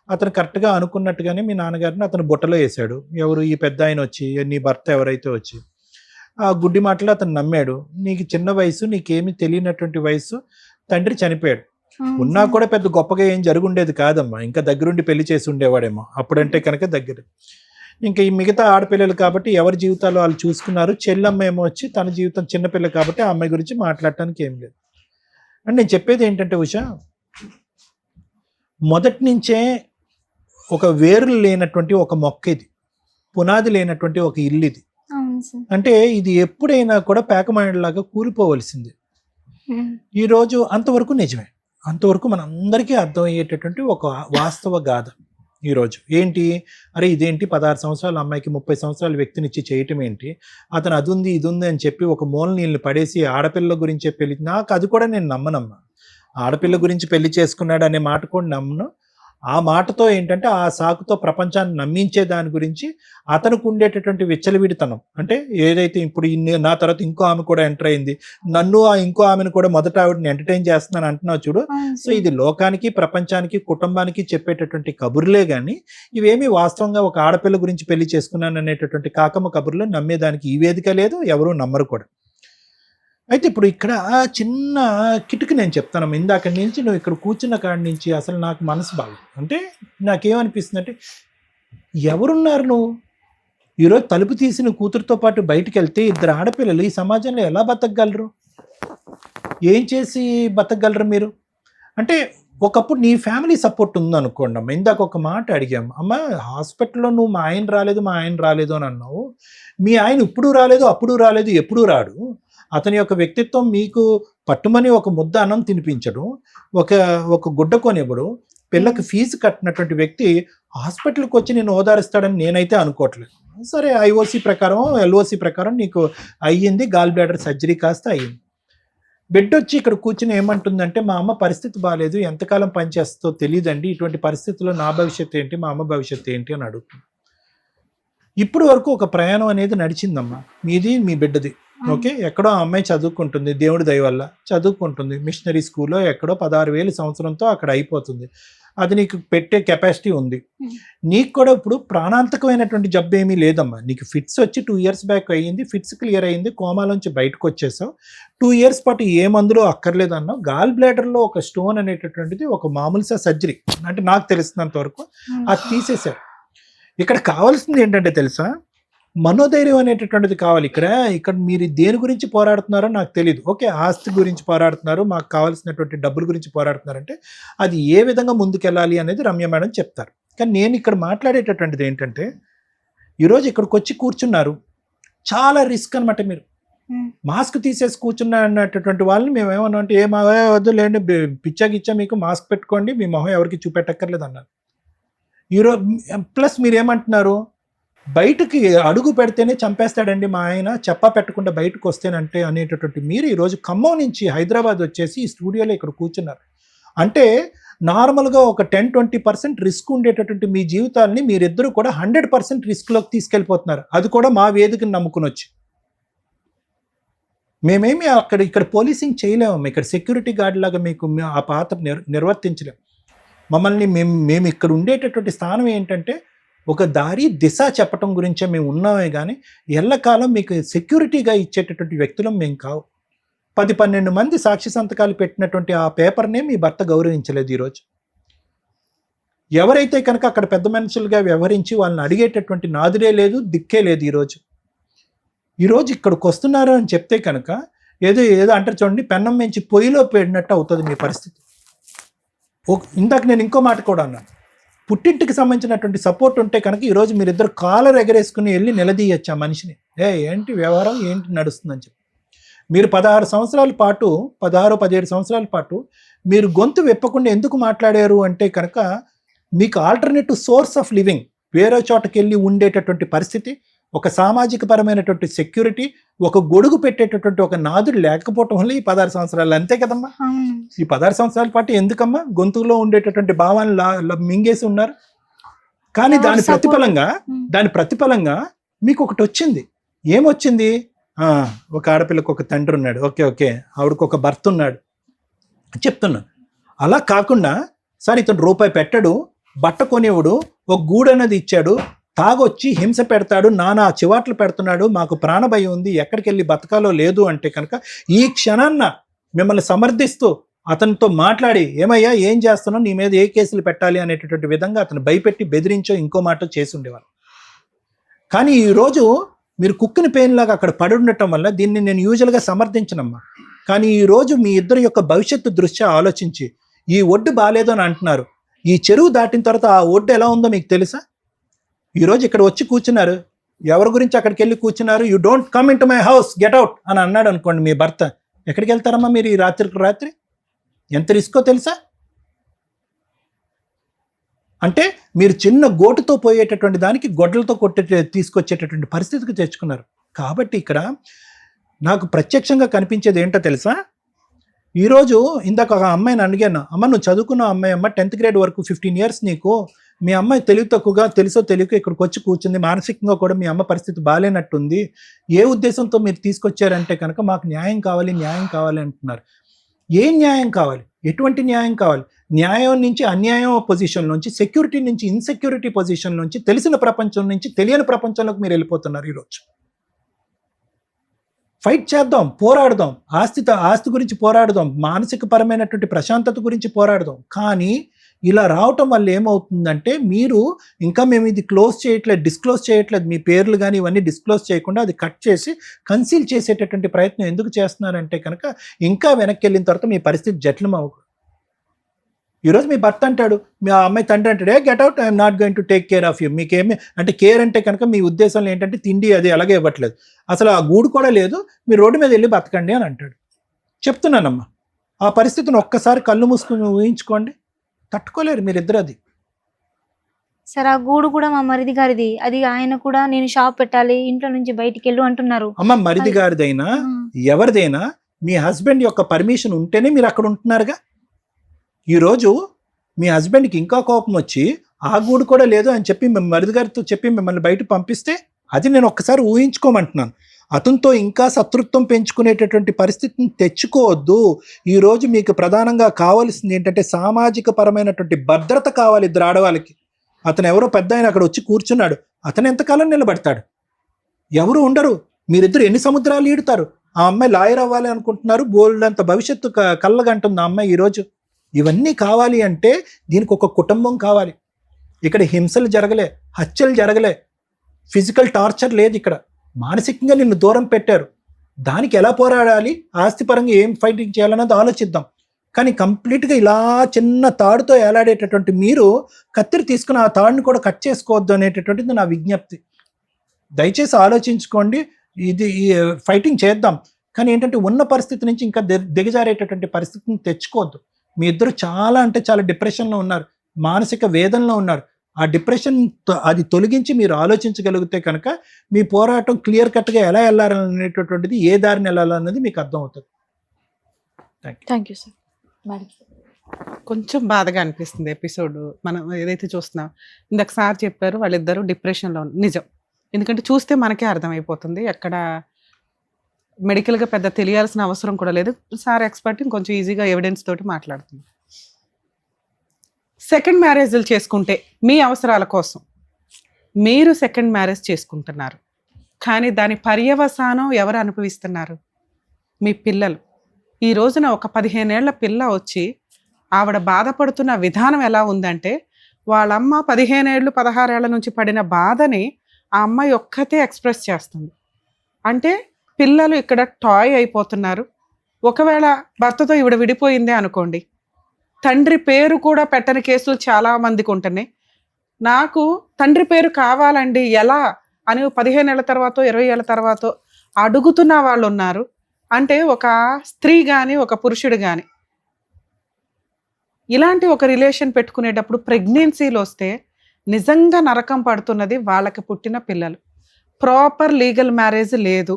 అతను కరెక్ట్గా అనుకున్నట్టుగానే మీ నాన్నగారిని అతను బుట్టలో వేశాడు. ఎవరు ఈ పెద్ద ఆయన వచ్చి, నీ భర్త ఎవరైతే వచ్చి ఆ గుడ్డి మాటలు అతను నమ్మాడు. నీకు చిన్న వయసు, నీకేమీ తెలియనటువంటి వయసు, తండ్రి చనిపోయాడు. ఉన్నా కూడా పెద్ద గొప్పగా ఏం జరుగుండేది కాదమ్మా, ఇంకా దగ్గరుండి పెళ్లి చేసి ఉండేవాడేమో అప్పుడంటే కనుక దగ్గర. ఇంకా ఈ మిగతా ఆడపిల్లలు కాబట్టి ఎవరి జీవితాలు వాళ్ళు చూసుకున్నారు. చెల్లమ్మ ఏమో వచ్చి తన జీవితం చిన్నపిల్ల కాబట్టి ఆ అమ్మాయి గురించి మాట్లాడటానికి ఏం లేదు. అండ్ నేను చెప్పేది ఏంటంటే ఉషా, మొదటి నుంచే ఒక వేర్లు లేనటువంటి ఒక మొక్క ఇది, పునాది లేనటువంటి ఒక ఇల్లు ఇది. అవును సార్. అంటే ఇది ఎప్పుడైనా కూడా పేకమాయలాగా కూలిపోవలసింది. ఈరోజు అంతవరకు నిజమే, అంతవరకు మనందరికీ అర్థమయ్యేటటువంటి ఒక వాస్తవ గాథ. ఈరోజు ఏంటి, అరే ఇదేంటి 16 సంవత్సరాల అమ్మాయికి 30 సంవత్సరాల వ్యక్తినిచ్చి చేయటం ఏంటి, అతను అది ఉంది ఇది ఉంది అని చెప్పి ఒక మూల నీళ్ళని పడేసి ఆడపిల్ల గురించే పెళ్లి, నాకు అది కూడా నేను నమ్మనమ్మా. ఆడపిల్ల గురించి పెళ్లి చేసుకున్నాడు అనే మాట కూడా నమ్మను. ఆ మాటతో ఏంటంటే ఆ సాకుతో ప్రపంచాన్ని నమ్మించే దాని గురించి అతనికి ఉండేటటువంటి విచ్చలవిడితనం, అంటే ఏదైతే ఇప్పుడు నా తర్వాత ఇంకో ఆమె కూడా ఎంటర్ అయింది, నన్ను ఆ ఇంకో ఆమెను కూడా మొదట ఆవిడని ఎంటర్టైన్ చేస్తున్నాను అంటున్నావు చూడు. సో ఇది లోకానికి, ప్రపంచానికి, కుటుంబానికి చెప్పేటటువంటి కబుర్లే కానీ ఇవేమీ వాస్తవంగా ఒక ఆడపిల్ల గురించి పెళ్లి చేసుకున్నాను అనేటటువంటి కాకమ్మ కబుర్లు నమ్మేదానికి ఈ వేదిక లేదు, ఎవరూ నమ్మరు కూడా. అయితే ఇప్పుడు ఇక్కడ చిన్న కిటుకు నేను చెప్తాను. ఇందాక నుంచి నువ్వు ఇక్కడ కూర్చున్న కాడి నుంచి అసలు నాకు మనసు బాగా, అంటే నాకేమనిపిస్తుంది అంటే, ఎవరున్నారు నువ్వు ఈరోజు తలుపు తీసిన కూతురుతో పాటు బయటికి వెళ్తే ఇద్దరు ఆడపిల్లలు ఈ సమాజంలో ఎలా బతకగలరు, ఏం చేసి బతకగలరు మీరు? అంటే ఒకప్పుడు నీ ఫ్యామిలీ సపోర్ట్ ఉందనుకోండి అమ్మ. ఇందాక ఒక మాట అడిగాము, అమ్మ హాస్పిటల్లో నువ్వు మా ఆయన రాలేదు అని అన్నావు. మీ ఆయన ఇప్పుడు రాలేదు, అప్పుడు రాలేదు, ఎప్పుడూ రాడు. అతని యొక్క వ్యక్తిత్వం మీకు పట్టుమని ఒక ముద్ద అన్నం తినిపించడు, ఒక గుడ్డ కొనివ్వడు, పిల్లకి ఫీజు కట్టినటువంటి వ్యక్తి హాస్పిటల్కి వచ్చి నేను ఓదారుస్తాడని నేనైతే అనుకోవట్లేదు. సరే, ఐఓసి ప్రకారం ఎల్ఓసి ప్రకారం నీకు అయ్యింది, గాల్ బ్లాడర్ సర్జరీ కాస్త అయ్యింది. బిడ్డ వచ్చి ఇక్కడ కూర్చుని ఏమంటుందంటే, మా అమ్మ పరిస్థితి బాగాలేదు, ఎంతకాలం పనిచేస్తుందో తెలియదండి, ఇటువంటి పరిస్థితుల్లో నా భవిష్యత్తు ఏంటి, మా అమ్మ భవిష్యత్తు ఏంటి అని అడుగుతుంది. ఇప్పుడు వరకు ఒక ప్రయాణం అనేది నడిచిందమ్మా, మీది మీ బిడ్డది. ఓకే, ఎక్కడో ఆ అమ్మాయి చదువుకుంటుంది, దేవుడి దయ వల్ల చదువుకుంటుంది, మిషనరీ స్కూల్లో ఎక్కడో 16,000 సంవత్సరంతో అక్కడ అయిపోతుంది. అది నీకు పెట్టే కెపాసిటీ ఉంది. నీకు కూడా ఇప్పుడు ప్రాణాంతకమైనటువంటి జబ్బు ఏమీ లేదమ్మా. నీకు ఫిట్స్ వచ్చి 2 years బ్యాక్ అయ్యింది, ఫిట్స్ క్లియర్ అయ్యింది, కోమాలోంచి బయటకు వచ్చేసావు. 2 years పాటు ఏ మందులో అక్కర్లేదన్నావు. గాల్ బ్లాడర్లో ఒక స్టోన్ అనేటటువంటిది ఒక మామూలు సర్జరీ, అంటే నాకు తెలిసినంత వరకు అది తీసేశారు. ఇక్కడ కావాల్సింది ఏంటంటే తెలుసా, మనోధైర్యం అనేటటువంటిది కావాలి. ఇక్కడ మీరు దేని గురించి పోరాడుతున్నారో నాకు తెలియదు. ఓకే, ఆస్తి గురించి పోరాడుతున్నారు, మాకు కావాల్సినటువంటి డబ్బుల గురించి పోరాడుతున్నారంటే అది ఏ విధంగా ముందుకెళ్ళాలి అనేది రమ్య మేడం చెప్తారు. కానీ నేను ఇక్కడ మాట్లాడేటటువంటిది ఏంటంటే, ఈరోజు ఇక్కడికి వచ్చి కూర్చున్నారు, చాలా రిస్క్ అనమాట. మీరు మాస్క్ తీసేసి కూర్చున్నా అన్నటువంటి వాళ్ళని మేము ఏమన్నా అంటే వద్దు లేండి, పిచ్చాగిచ్చా మీకు మాస్క్ పెట్టుకోండి, మీ మొహం ఎవరికి చూపెట్టక్కర్లేదు అన్నారు. ఈరోజు ప్లస్ మీరేమంటున్నారు, బయటకి అడుగు పెడితేనే చంపేస్తాడండి మా ఆయన, చెప్పా పెట్టకుండా బయటకు వస్తేనంటే అనేటటువంటి మీరు ఈరోజు ఖమ్మం నుంచి హైదరాబాద్ వచ్చేసి ఈ స్టూడియోలో ఇక్కడ కూర్చున్నారు. అంటే నార్మల్గా ఒక 10-20% రిస్క్ ఉండేటటువంటి మీ జీవితాలని మీరిద్దరూ కూడా 100% రిస్క్లోకి తీసుకెళ్ళిపోతున్నారు. అది కూడా మా వేదికను నమ్ముకుని వచ్చి. మేమేమి ఇక్కడ పోలీసింగ్ చేయలేము, ఇక్కడ సెక్యూరిటీ గార్డ్ లాగా మీకు ఆ పాత్ర నిర్వర్తించలేము. మమ్మల్ని మేము ఇక్కడ ఉండేటటువంటి స్థానం ఏంటంటే ఒక దారి దిశ చెప్పటం గురించే మేము ఉన్నామే కానీ ఎల్లకాలం మీకు సెక్యూరిటీగా ఇచ్చేటటువంటి వ్యక్తులం మేము కావు. 10-12 మంది సాక్షి సంతకాలు పెట్టినటువంటి ఆ పేపర్నే మీ భర్త గౌరవించలేదు. ఈరోజు ఎవరైతే కనుక అక్కడ పెద్ద మనుషులుగా వ్యవహరించి వాళ్ళని అడిగేటటువంటి నాదుడే లేదు, దిక్కే లేదు. ఈరోజు ఇక్కడికి వస్తున్నారు అని చెప్తే కనుక ఏదో అంటారు చూడండి, పెన్నం మించి పొయ్యిలో పెట్టినట్టు అవుతుంది మీ పరిస్థితి. ఇందాక నేను ఇంకో మాట కూడా అన్నాను, పుట్టింటికి సంబంధించినటువంటి సపోర్ట్ ఉంటే కనుక ఈరోజు మీరిద్దరు కాలర్ ఎగరేసుకుని వెళ్ళి నిలదీయచ్చు ఆ మనిషిని, ఏంటి వ్యవహారం, ఏంటి నడుస్తుందని చెప్పి. మీరు 16 సంవత్సరాల పాటు 17 సంవత్సరాల పాటు మీరు గొంతు విప్పకుండా ఎందుకు మాట్లాడారు అంటే కనుక మీకు ఆల్టర్నేటివ్ సోర్స్ ఆఫ్ లివింగ్, వేరే చోటకి వెళ్ళి ఉండేటటువంటి పరిస్థితి, ఒక సామాజిక పరమైనటువంటి సెక్యూరిటీ, ఒక గొడుగు పెట్టేటటువంటి ఒక నాదుడు లేకపోవటం వల్ల ఈ 16 సంవత్సరాలు, అంతే కదమ్మా. ఈ 16 సంవత్సరాల పాటు ఎందుకమ్మా గొంతులో ఉండేటటువంటి భావాన్ని మింగేసి ఉన్నారు. కానీ దాని ప్రతిఫలంగా మీకు ఒకటి వచ్చింది. ఏమొచ్చింది? ఒక ఆడపిల్లకు ఒక తండ్రి ఉన్నాడు, ఓకే, ఆవిడకు ఒక భర్త ఉన్నాడు చెప్తున్నాను. అలా కాకుండా సార్ ఇతను రూపాయి పెట్టడు, బట్ట కొనేవాడు, ఒక గూడు అనేది ఇచ్చాడు, తాగొచ్చి హింస పెడతాడు, నానా చివాట్లు పెడుతున్నాడు, మాకు ప్రాణభయం ఉంది, ఎక్కడికి వెళ్ళి బతకాలో లేదు అంటే కనుక ఈ క్షణాన్న మిమ్మల్ని సమర్థిస్తూ అతనితో మాట్లాడి, ఏమయ్యా ఏం చేస్తున్నావు, నీ మీద ఏ కేసులు పెట్టాలి అనేటటువంటి విధంగా అతను భయపెట్టి బెదిరించో ఇంకో మాట చేసి ఉండేవారు. కానీ ఈరోజు మీరు కుక్కిన పెయిన్ లాగా అక్కడ పడి ఉండటం వల్ల దీన్ని నేను యూజువల్గా సమర్థించనమ్మా. కానీ ఈరోజు మీ ఇద్దరి యొక్క భవిష్యత్తు దృష్ట్యా ఆలోచించి ఈ ఒడ్డు బాగాలేదు అని అంటున్నారు. ఈ చెరువు దాటిన తర్వాత ఆ ఒడ్డు ఎలా ఉందో మీకు తెలుసా? ఈరోజు ఇక్కడ వచ్చి కూర్చున్నారు, ఎవరి గురించి అక్కడికి వెళ్ళి కూర్చున్నారు, you don't come in to my house, get out అని అన్నాడు అనుకోండి మీ భర్త, ఎక్కడికి వెళ్తారమ్మా మీరు ఈ రాత్రి? ఎంత రిస్కో తెలుసా? అంటే మీరు చిన్న గోటుతో పోయేటటువంటి దానికి గొడ్డలతో తీసుకొచ్చేటటువంటి పరిస్థితికి తెచ్చుకున్నారు. కాబట్టి ఇక్కడ నాకు ప్రత్యక్షంగా కనిపించేది ఏంటో తెలుసా? ఈరోజు ఇందాక ఒక అమ్మాయిని అడిగాను, అమ్మ నువ్వు చదువుకున్న అమ్మాయి అమ్మ 10th grade వరకు 15 years నీకు, మీ అమ్మాయి తెలివి తక్కువగా తెలుసో తెలియక ఇక్కడికి వచ్చి కూర్చుంది, మానసికంగా కూడా మీ అమ్మ పరిస్థితి బాగాలేనట్టుంది, ఏ ఉద్దేశంతో మీరు తీసుకొచ్చారంటే కనుక మాకు న్యాయం కావాలి అంటున్నారు. ఏం న్యాయం కావాలి? ఎటువంటి న్యాయం కావాలి? న్యాయం నుంచి అన్యాయం పొజిషన్ నుంచి, సెక్యూరిటీ నుంచి ఇన్సెక్యూరిటీ పొజిషన్ నుంచి, తెలిసిన ప్రపంచం నుంచి తెలియని ప్రపంచంలోకి మీరు వెళ్ళిపోతున్నారు. ఈరోజు ఫైట్ చేద్దాం, పోరాడదాం, ఆస్తి గురించి పోరాడదాం, మానసిక పరమైనటువంటి ప్రశాంతత గురించి పోరాడదాం. కానీ ఇలా రావటం వల్ల ఏమవుతుందంటే మీరు ఇంకా మేము ఇది డిస్క్లోజ్ చేయట్లేదు, మీ పేర్లు కానీ ఇవన్నీ డిస్క్లోజ్ చేయకుండా అది కట్ చేసి కన్సీల్ చేసేటటువంటి ప్రయత్నం ఎందుకు చేస్తున్నారంటే కనుక ఇంకా వెనక్కి వెళ్ళిన తర్వాత మీ పరిస్థితి జటిలం అవ్వదు. ఈరోజు మీ భర్త అంటాడు, మీ అమ్మాయి తండ్రి అంటాడు, get out, I'm not going to take care of you. మీకేమి అంటే కేర్ అంటే కనుక మీ ఉద్దేశంలో ఏంటంటే తిండి అది అలాగే ఇవ్వట్లేదు, అసలు ఆ గూడు కూడా లేదు, మీరు రోడ్డు మీద వెళ్ళి బతకండి అని అంటాడు. చెప్తున్నానమ్మా, ఆ పరిస్థితిని ఒక్కసారి కళ్ళు మూసుకుని ఊహించుకోండి, తట్టుకోలేరు మీరిద్దరు. అది సార్ ఆ గూడు కూడా మా మరిది గారిది, అది ఆయన కూడా నేను షాప్ పెట్టాలి, ఇంట్లో నుంచి బయటికి వెళ్ళు అంటున్నారు. అమ్మ మరిది గారిదైనా ఎవరిదైనా మీ హస్బెండ్ యొక్క పర్మిషన్ ఉంటేనే మీరు అక్కడ ఉంటున్నారుగా. ఈరోజు మీ హస్బెండ్కి ఇంకా కోపం వచ్చి ఆ గూడు కూడా లేదు అని చెప్పి మరిది గారితో చెప్పి మిమ్మల్ని బయట పంపిస్తే అది నేను ఒక్కసారి ఊహించుకోమంటున్నాను. అతనితో ఇంకా శత్రుత్వం పెంచుకునేటటువంటి పరిస్థితిని తెచ్చుకోవద్దు. ఈరోజు మీకు ప్రధానంగా కావాల్సింది ఏంటంటే సామాజిక పరమైనటువంటి భద్రత కావాలి ఇద్దరు ఆడవాళ్ళకి. అతను ఎవరో పెద్ద ఆయన అక్కడ వచ్చి కూర్చున్నాడు, అతను ఎంతకాలం నిలబడతాడు? ఎవరు ఉండరు. మీరిద్దరు ఎన్ని సముద్రాలు ఈడుతారు? ఆ అమ్మాయి లాయర్ అవ్వాలి అనుకుంటున్నారు, బోల్డ్ అంత భవిష్యత్తు కళ్ళగంటుంది ఆ అమ్మాయి. ఈరోజు ఇవన్నీ కావాలి అంటే దీనికి ఒక కుటుంబం కావాలి. ఇక్కడ హింసలు జరగలే, హత్యలు జరగలే, ఫిజికల్ టార్చర్ లేదు, ఇక్కడ మానసికంగా నిన్ను దూరం పెట్టారు. దానికి ఎలా పోరాడాలి, ఆస్తిపరంగా ఏం ఫైటింగ్ చేయాలన్నది ఆలోచిద్దాం. కానీ కంప్లీట్గా ఇలా చిన్న తాడుతో ఏలాడేటటువంటి మీరు కత్తిరి తీసుకుని ఆ తాడుని కూడా కట్ చేసుకోవద్దు అనేటటువంటిది నా విజ్ఞప్తి. దయచేసి ఆలోచించుకోండి. ఇది ఫైటింగ్ చేద్దాం, కానీ ఏంటంటే ఉన్న పరిస్థితి నుంచి ఇంకా దిగజారేటటువంటి పరిస్థితిని తెచ్చుకోవద్దు. మీ ఇద్దరు చాలా అంటే చాలా డిప్రెషన్లో ఉన్నారు, మానసిక వేదనలో ఉన్నారు. ఆ డిప్రెషన్ అది తొలగించి మీరు ఆలోచించగలిగితే కనుక మీ పోరాటం క్లియర్ కట్గా ఎలా వెళ్ళాలనేటటువంటిది, ఏ దారిని వెళ్ళాలన్నది మీకు అర్థం అవుతుంది. Thank you sir. కొంచెం బాధగా అనిపిస్తుంది ఎపిసోడ్ మనం ఏదైతే చూస్తున్నాం. ఇందాక సార్ చెప్పారు వాళ్ళిద్దరూ డిప్రెషన్లో నిజం, ఎందుకంటే చూస్తే మనకే అర్థమైపోతుంది. ఎక్కడ మెడికల్గా పెద్ద తెలియాల్సిన అవసరం కూడా లేదు. సార్ ఎక్స్పర్ట్, ఇంకొంచెం ఈజీగా ఎవిడెన్స్ తోటి మాట్లాడుతుంది. సెకండ్ మ్యారేజ్లు చేసుకుంటే మీ అవసరాల కోసం మీరు సెకండ్ మ్యారేజ్ చేసుకుంటున్నారు, కానీ దాని పర్యవసానం ఎవరు అనుభవిస్తున్నారు? మీ పిల్లలు. ఈ రోజున ఒక 15 ఏళ్ల పిల్ల వచ్చి ఆవిడ బాధపడుతున్న విధానం ఎలా ఉందంటే, వాళ్ళమ్మ 15 ఏళ్ళు 16 ఏళ్ల నుంచి పడిన బాధని ఆ అమ్మాయి ఒక్కతే ఎక్స్ప్రెస్ చేస్తుంది. అంటే పిల్లలు ఇక్కడ టాయ్ అయిపోతున్నారు. ఒకవేళ భర్తతో ఈవిడ విడిపోయిందే అనుకోండి, తండ్రి పేరు కూడా పెట్టని కేసులు చాలా మందికి ఉంటున్నాయి. నాకు తండ్రి పేరు కావాలండి ఎలా అని 15 ఏళ్ల తర్వాత 20 ఏళ్ల తర్వాత అడుగుతున్న వాళ్ళు ఉన్నారు. అంటే ఒక స్త్రీ కానీ ఒక పురుషుడు కానీ ఇలాంటి ఒక రిలేషన్ పెట్టుకునేటప్పుడు ప్రెగ్నెన్సీలు వస్తే నిజంగా నరకం పడుతున్నది వాళ్ళకి పుట్టిన పిల్లలు. ప్రాపర్ లీగల్ మ్యారేజ్ లేదు,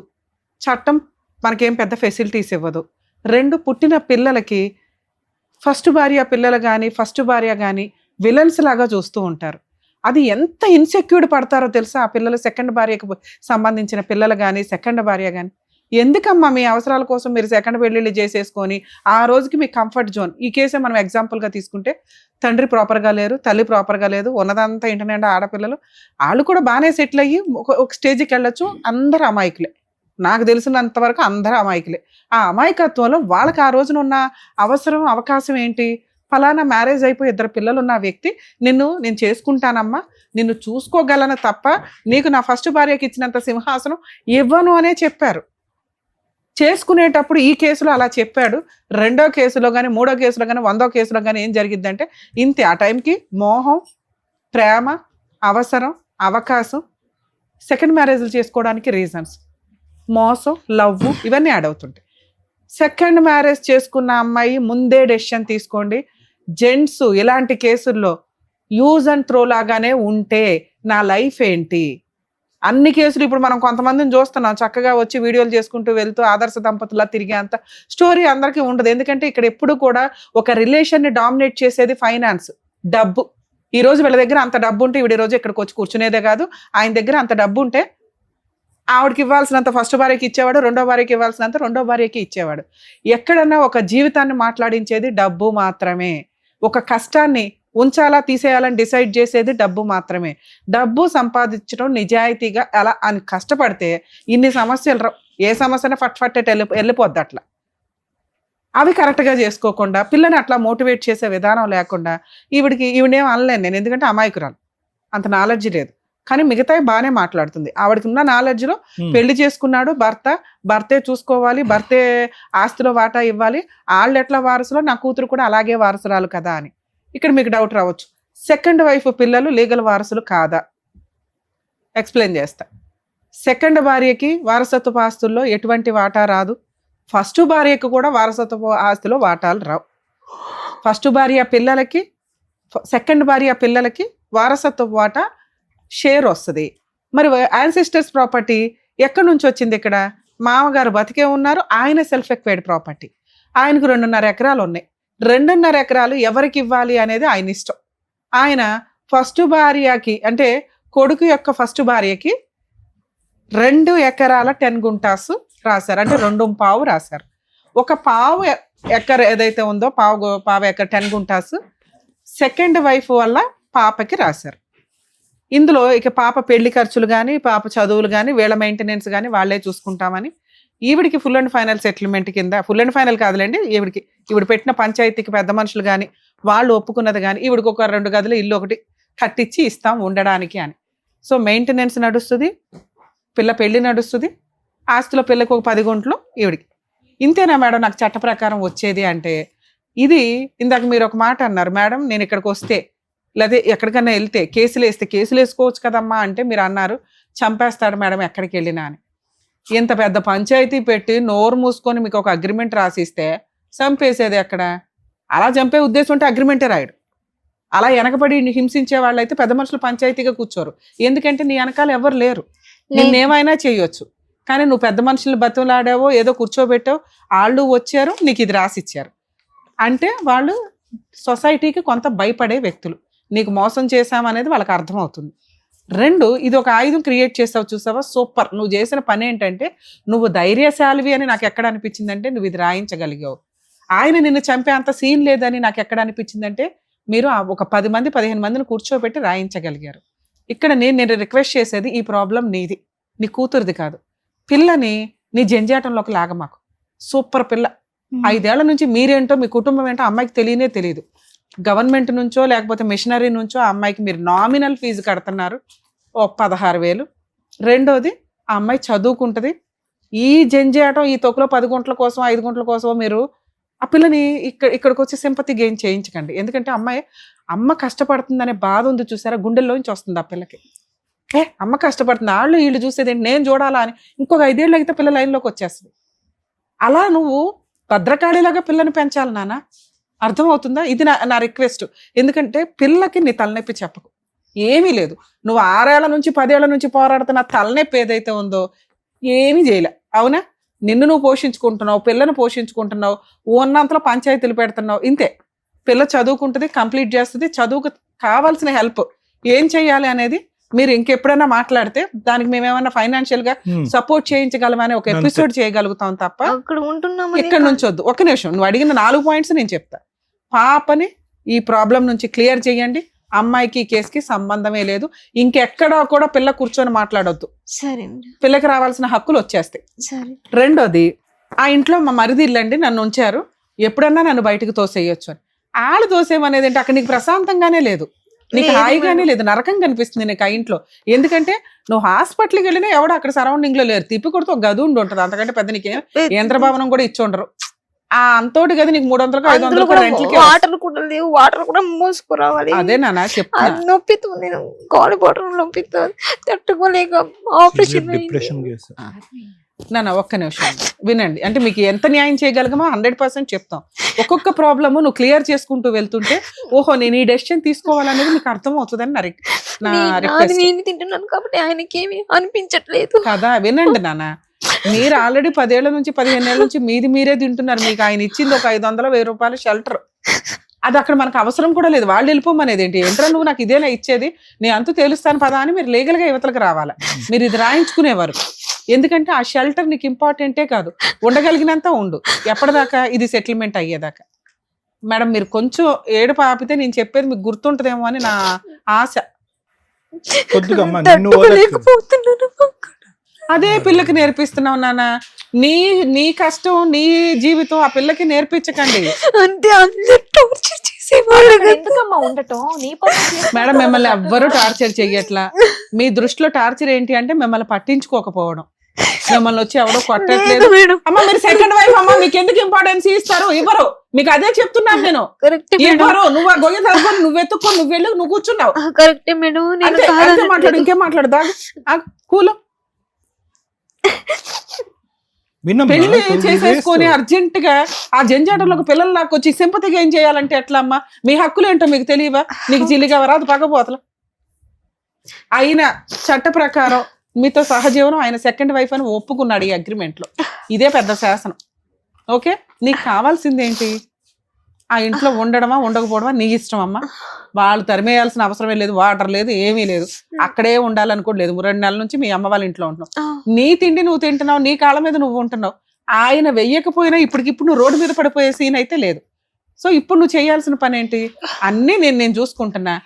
చట్టం మనకేం పెద్ద ఫెసిలిటీస్ ఇవ్వదు. 2 పుట్టిన పిల్లలకి ఫస్ట్ భార్య పిల్లలు కానీ ఫస్ట్ భార్య కానీ విలన్స్ లాగా చూస్తూ ఉంటారు. అది ఎంత ఇన్సెక్యూర్ పడతారో తెలుసా ఆ పిల్లలు. సెకండ్ భార్యకు సంబంధించిన పిల్లలు కానీ సెకండ్ భార్య కానీ, ఎందుకమ్మా మీ అవసరాల కోసం మీరు సెకండ్ పెళ్ళిళ్ళు చేసేసుకొని ఆ రోజుకి మీ కంఫర్ట్ జోన్. ఈ కేసే మనం ఎగ్జాంపుల్గా తీసుకుంటే తండ్రి ప్రాపర్గా లేరు, తల్లి ప్రాపర్గా లేదు, ఉన్నదంతా ఇంటి నిండా ఆడపిల్లలు. వాళ్ళు కూడా బాగానే సెటిల్ అయ్యి ఒక స్టేజ్కి వెళ్ళొచ్చు. అందరూ అమాయకులే, నాకు తెలిసినంత వరకు అందరూ అమాయకులే. ఆ అమాయకత్వంలో వాళ్ళకి ఆ రోజున ఉన్న అవసరం అవకాశం ఏంటి? ఫలానా మ్యారేజ్ అయిపోయి 2 పిల్లలు ఉన్న వ్యక్తి నేను చేసుకుంటానమ్మా, నిన్ను చూసుకోగలను తప్ప నీకు నా ఫస్ట్ భార్యకి ఇచ్చినంత సింహాసనం ఇవ్వను అనే చెప్పారు. చేసుకునేటప్పుడు ఈ కేసులో అలా చెప్పాడు. 2వ కేసులో కానీ 3వ కేసులో కానీ 100వ కేసులో కానీ ఏం జరిగిద్దంటే ఇంతే. ఆ టైంకి మోహం, ప్రేమ, అవసరం, అవకాశం, సెకండ్ మ్యారేజ్లు చేసుకోవడానికి రీజన్స్, మోసం, లవ్ ఇవన్నీ యాడ్ అవుతుంటాయి. సెకండ్ మ్యారేజ్ చేసుకున్న అమ్మాయి ముందే డెసిషన్ తీసుకోండి. జెంట్స్ ఇలాంటి కేసుల్లో యూజ్ అండ్ త్రో లాగానే ఉంటే నా లైఫ్ ఏంటి? అన్ని కేసులు ఇప్పుడు మనం కొంతమందిని చూస్తున్నాం, చక్కగా వచ్చి వీడియోలు చేసుకుంటూ వెళ్తూ ఆదర్శ దంపతులా తిరిగే అంత స్టోరీ అందరికీ ఉండదు. ఎందుకంటే ఇక్కడ ఎప్పుడు కూడా ఒక రిలేషన్ని డామినేట్ చేసేది ఫైనాన్స్, డబ్బు. ఈ రోజు వీళ్ళ దగ్గర అంత డబ్బు ఉంటే ఈవిడ రోజు ఇక్కడికి వచ్చి కూర్చునేదే కాదు. ఆయన దగ్గర అంత డబ్బు ఉంటే ఆవిడకి ఇవ్వాల్సినంత ఫస్ట్ భార్యకి ఇచ్చేవాడు, 2వ భార్యకి ఇవ్వాల్సినంత 2వ భార్యకి ఇచ్చేవాడు. ఎక్కడన్నా ఒక జీవితాన్ని మాట్లాడించేది డబ్బు మాత్రమే. ఒక కష్టాన్ని ఉంచాలా తీసేయాలని డిసైడ్ చేసేది డబ్బు మాత్రమే. డబ్బు సంపాదించడం నిజాయితీగా అలా అని కష్టపడితే ఇన్ని సమస్యలు రావు. ఏ సమస్యనే ఫట్ వెళ్ళిపోద్ది అట్లా. అవి కరెక్ట్గా చేసుకోకుండా పిల్లని అట్లా మోటివేట్ చేసే విధానం లేకుండా ఈవిడేం అనలేను నేను, ఎందుకంటే అమాయకురాలు, అంత నాలెడ్జ్ లేదు. కానీ మిగతాయి బాగానే మాట్లాడుతుంది. ఆవిడకి ఉన్న నాలెడ్జ్లో పెళ్లి చేసుకున్నాడు భర్తే చూసుకోవాలి, భర్తే ఆస్తిలో వాటా ఇవ్వాలి, వాళ్ళు ఎట్లా వారసులో నా కూతురు కూడా అలాగే వారసురాలు కదా అని. ఇక్కడ మీకు డౌట్ రావచ్చు, సెకండ్ వైఫ్ పిల్లలు లీగల్ వారసులు కాదా? ఎక్స్ప్లెయిన్ చేస్తా. సెకండ్ భార్యకి వారసత్వ ఆస్తుల్లో ఎటువంటి వాటా రాదు. ఫస్ట్ భార్యకు కూడా వారసత్వ ఆస్తిలో వాటాలు రావు. ఫస్ట్ భార్య పిల్లలకి సెకండ్ భార్య పిల్లలకి వారసత్వ వాటా షేర్ వస్తుంది. మరి యాన్సిస్టర్స్ ప్రాపర్టీ ఎక్కడి నుంచి వచ్చింది? ఇక్కడ మామగారు బతికే ఉన్నారు, ఆయన సెల్ఫ్ ఎక్వైర్డ్ ప్రాపర్టీ. ఆయనకు 2.5 ఎకరాలు ఉన్నాయి. 2.5 ఎకరాలు ఎవరికి ఇవ్వాలి అనేది ఆయన ఇష్టం. ఆయన ఫస్ట్ భార్యకి అంటే కొడుకు యొక్క ఫస్ట్ భార్యకి 2 ఎకరాల 10 గుంటాస్ రాశారు, అంటే 2.5 రాశారు. ఒక పావు ఎకర ఏదైతే ఉందో పావు ఎకర 10 గుంటాస్ సెకండ్ వైఫ్ వల్ల పాపకి రాశారు. ఇందులో ఇక పాప పెళ్లి ఖర్చులు కానీ పాప చదువులు కానీ వీళ్ళ మెయింటెనెన్స్ కానీ వాళ్ళే చూసుకుంటామని ఈవిడికి ఫుల్ అండ్ ఫైనల్ సెటిల్మెంట్ కింద, ఫుల్ అండ్ ఫైనల్ కాదులేండి, ఈవిడ పెట్టిన పంచాయతీకి పెద్ద మనుషులు కానీ వాళ్ళు ఒప్పుకున్నది కానీ ఈవిడికి ఒక 2 గదులు ఇల్లు ఒకటి కట్టించి ఇస్తాం ఉండడానికి అని. సో మెయింటెనెన్స్ నడుస్తుంది, పిల్ల పెళ్లి నడుస్తుంది, ఆస్తిలో పిల్లకి ఒక 10 గుంట్లు ఈవిడికి. ఇంతేనా మేడం నాకు చట్ట ప్రకారం వచ్చేది అంటే? ఇది ఇందాక మీరు ఒక మాట అన్నారు, మేడం నేను ఇక్కడికి వస్తే లేదా ఎక్కడికన్నా వెళ్తే కేసులు వేసుకోవచ్చు కదమ్మా అంటే మీరు అన్నారు చంపేస్తాడు మేడం ఎక్కడికి వెళ్ళినా అని. ఇంత పెద్ద పంచాయతీ పెట్టి నోరు మూసుకొని మీకు ఒక అగ్రిమెంట్ రాసిస్తే చంపేసేది ఎక్కడ? అలా చంపే ఉద్దేశం ఉంటే అగ్రిమెంటే రాయడు. అలా వెనకబడి హింసించే వాళ్ళైతే పెద్ద మనుషులు పంచాయతీగా కూర్చోరు. ఎందుకంటే నీ వెనకాల ఎవరు లేరు, నిన్నేమైనా చేయొచ్చు. కానీ నువ్వు పెద్ద మనుషులు బతులాడావో ఏదో కూర్చోబెట్టావు, వాళ్ళు వచ్చారు నీకు ఇది రాసిచ్చారు అంటే వాళ్ళు సొసైటీకి కొంత భయపడే వ్యక్తులు. నీకు మోసం చేశామనేది వాళ్ళకి అర్థమవుతుంది. 2, ఇది ఒక ఆయుధం క్రియేట్ చేసావు చూసావా, సూపర్. నువ్వు చేసిన పని ఏంటంటే నువ్వు ధైర్యశాలివి అని నాకు ఎక్కడ అనిపించిందంటే నువ్వు ఇది రాయించగలిగావు. ఆయన నిన్ను చంపే అంత సీన్ లేదని నాకు ఎక్కడ అనిపించిందంటే మీరు ఒక 10 మంది 15 మందిని కూర్చోబెట్టి రాయించగలిగారు. ఇక్కడ నేను రిక్వెస్ట్ చేసేది ఈ ప్రాబ్లం నీది, నీ కూతురుది కాదు. పిల్లని నీ జంజాటంలోకి లాగమాకు. సూపర్ పిల్ల, 5 ఏళ్ల నుంచి మీరేంటో మీ కుటుంబం ఏంటో అమ్మాయికి తెలియదు. గవర్నమెంట్ నుంచో లేకపోతే మిషనరీ నుంచో ఆ అమ్మాయికి మీరు నామినల్ ఫీజు కడుతున్నారు, ఓ 16,000. రెండోది ఆ అమ్మాయి చదువుకుంటుంది. ఈ జంజాటం ఈ తొక్కులో 10 గుంటల కోసం 5 గుంటల కోసం మీరు ఆ పిల్లని ఇక్కడికి వచ్చి సింపతి గెయిన్ చేయించకండి. ఎందుకంటే అమ్మ కష్టపడుతుందనే బాధ ఉంది చూసారా, గుండెల్లోంచి వస్తుంది ఆ పిల్లకి. అమ్మ కష్టపడుతుంది, వీళ్ళు చూసేది ఏంటి, నేను చూడాలా అని ఇంకొక 5 ఏళ్ళు అయితే పిల్ల లైన్లోకి వచ్చేస్తుంది. అలా నువ్వు భద్రకాళిలాగా పిల్లని పెంచాలి నాన్న, అర్థమవుతుందా? ఇది నా రిక్వెస్ట్. ఎందుకంటే పిల్లకి నీ తలనొప్పి చెప్పకు, ఏమీ లేదు. నువ్వు 6 ఏళ్ల నుంచి 10 ఏళ్ల నుంచి పోరాడుతున్న తలనొప్పి ఏదైతే ఉందో ఏమీ చేయలే, అవునా? నిన్ను నువ్వు పోషించుకుంటున్నావు, పిల్లను పోషించుకుంటున్నావు, ఉన్నంతలో పంచాయతీలు పెడుతున్నావు, ఇంతే. పిల్ల చదువుకుంటుంది, కంప్లీట్ చేస్తుంది. చదువుకు కావాల్సిన హెల్ప్ ఏం చెయ్యాలి అనేది మీరు ఇంకెప్పుడైనా మాట్లాడితే దానికి మేమేమన్నా ఫైనాన్షియల్ గా సపోర్ట్ చేయించగలమని ఒక ఎపిసోడ్ చేయగలుగుతాం తప్ప అక్కడ ఉంటున్నాము. ఇక్కడ నుంచి వద్దు. ఒక్క నిమిషం, నువ్వు అడిగిన 4 పాయింట్స్ నేను చెప్తా. పాపని ఈ ప్రాబ్లం నుంచి క్లియర్ చేయండి. అమ్మాయికి ఈ కేసుకి సంబంధమే లేదు. ఇంకెక్కడా కూడా పిల్ల కూర్చొని మాట్లాడొద్దు. సరే, పిల్లకి రావాల్సిన హక్కులు వచ్చేస్తాయి. సరే. రెండోది, ఆ ఇంట్లో మా మరిది ఇల్లండి, నన్ను ఉంచారు, ఎప్పుడన్నా నన్ను బయటకు తోసేయొచ్చు అని. ఆళ్ళు తోసేమనేది ఏంటి, అక్కడ నీకు ప్రశాంతంగానే లేదు, నీకు హాయిగానే లేదు, నరకం కనిపిస్తుంది నీకు ఆ ఇంట్లో. ఎందుకంటే నువ్వు హాస్పిటల్కి వెళ్ళినా ఎవడో అక్కడ సరౌండింగ్ లో లేరు, తిప్పి కొడుతూ ఒక గది ఉండి ఉంటుంది, అంతకంటే పెద్ద నీకేం యంత్రభవనం కూడా ఇచ్చి ఉండరు. ఆ అంతోటి గది నీకు 300 500 రెంట్లకి. వాటర్ కూడా లేవు, వాటర్ కూడా మోసుకురావాలి. అదే నాన్న చెప్తా, నొప్పితో నేను కాలి బాటం నొప్పితో తట్టుకోలేక ఆపరేషన్ డిప్రెషన్ కేసు. నాన్న ఒక్క నిమిషం వినండి. అంటే మీకు ఎంత న్యాయం చేయగలగమో 100% చెప్తాం. ఒక్కొక్క ప్రాబ్లమ్ నువ్వు క్లియర్ చేసుకుంటూ వెళ్తుంటే ఓహో నేను ఈ డెసిషన్ తీసుకోవాలనేది మీకు అర్థం అవుతుందని నా రిక్వెస్ట్. నేను తింటున్నాను కాబట్టి ఆయనకి ఏమి అనిపించట్లేదు కదా. వినండి నాన్న, మీరు ఆల్రెడీ 10 ఏళ్ల నుంచి 15 ఏళ్ల నుంచి మీరే తింటున్నారు. మీకు ఆయన ఇచ్చింది ఒక 500-1000 రూపాయలు షెల్టర్, అది అక్కడ మనకు అవసరం కూడా లేదు. వాళ్ళు వెళ్ళిపోమనేది ఏంటి, ఏంట్రా నువ్వు నాకు ఇదేనా ఇచ్చేది, నేను అంతూ తేలుస్తాను పదా అని మీరు లీగల్ గా యువతలకు రావాలి. మీరు ఇది రాయించుకునేవారు. ఎందుకంటే ఆ షెల్టర్ నీకు ఇంపార్టెంటే కాదు, ఉండగలిగినంత ఉండు, ఎప్పటిదాకా ఇది సెటిల్మెంట్ అయ్యేదాకా. మేడం మీరు కొంచెం ఏడుపు ఆపితే నేను చెప్పేది మీకు గుర్తుంటదేమో అని నా ఆశ. అదే పిల్లకి నేర్పిస్తున్నావు నాన్న. నీ కష్టం నీ జీవితం ఆ పిల్లకి నేర్పించకండి. అంటే అందరూ టార్చర్ చేసేవాళ్ళు. ఎందుకమ్మా ఉండటం, నీ మేడం మిమ్మల్ని ఎవ్వరూ టార్చర్ చెయ్యట్లా. మీ దృష్టిలో టార్చర్ ఏంటి అంటే మిమ్మల్ని పట్టించుకోకపోవడం, మిమ్మల్ని వచ్చి ఎవడో కొట్టట్లేదు. అమ్మ మీరు సెకండ్ వైఫ్ అమ్మ, మీకు ఎందుకు ఇంపార్టెన్స్ ఇస్తారు, ఇవ్వరు. మీకు అదే చెప్తున్నాను నేను, ఇవ్వరు. నువ్వు ఆ గొయ్య తగ్గుకొని నువ్వు ఎత్తుకొని నువ్వు వెళ్ళి నువ్వు కూర్చున్నావు. కరెక్టే మేడం, మాట్లాడు, ఇంకేం మాట్లాడదా కూలం. పెళ్లి చేసేసుకొని అర్జెంట్ గా ఆ జంజాటంలోకి పిల్లలు నాకు వచ్చి సింపతిగా ఏం చేయాలంటే ఎట్లా అమ్మా? మీ హక్కులు ఏంటో మీకు తెలియవా? నీకు జిల్లిగా రాదు పగపోతల. అయినా చట్ట ప్రకారం మీతో సహజీవనం ఆయన సెకండ్ వైఫ్ అని ఒప్పుకున్నాడు ఈ అగ్రిమెంట్ లో. ఇదే పెద్ద శాసనం. ఓకే, నీకు కావాల్సింది ఏంటి? ఆ ఇంట్లో ఉండడమా ఉండకపోవడమా నీ ఇష్టం అమ్మా. వాళ్ళు తరిమేయాల్సిన అవసరమే లేదు, వాటర్ లేదు, ఏమీ లేదు, అక్కడే ఉండాలనుకోలేదు. 2 నెలల నుంచి మీ అమ్మ వాళ్ళ ఇంట్లో ఉంటున్నావు, నీ తిండి నువ్వు తింటున్నావు, నీ కాళ్ళ మీద నువ్వు ఉంటున్నావు. ఆయన వెయ్యకపోయినా ఇప్పటికిప్పుడు నువ్వు రోడ్డు మీద పడిపోయే సీన్ అయితే లేదు. సో ఇప్పుడు నువ్వు చేయాల్సిన పని ఏంటి? అన్నీ నేను చూసుకుంటున్నా,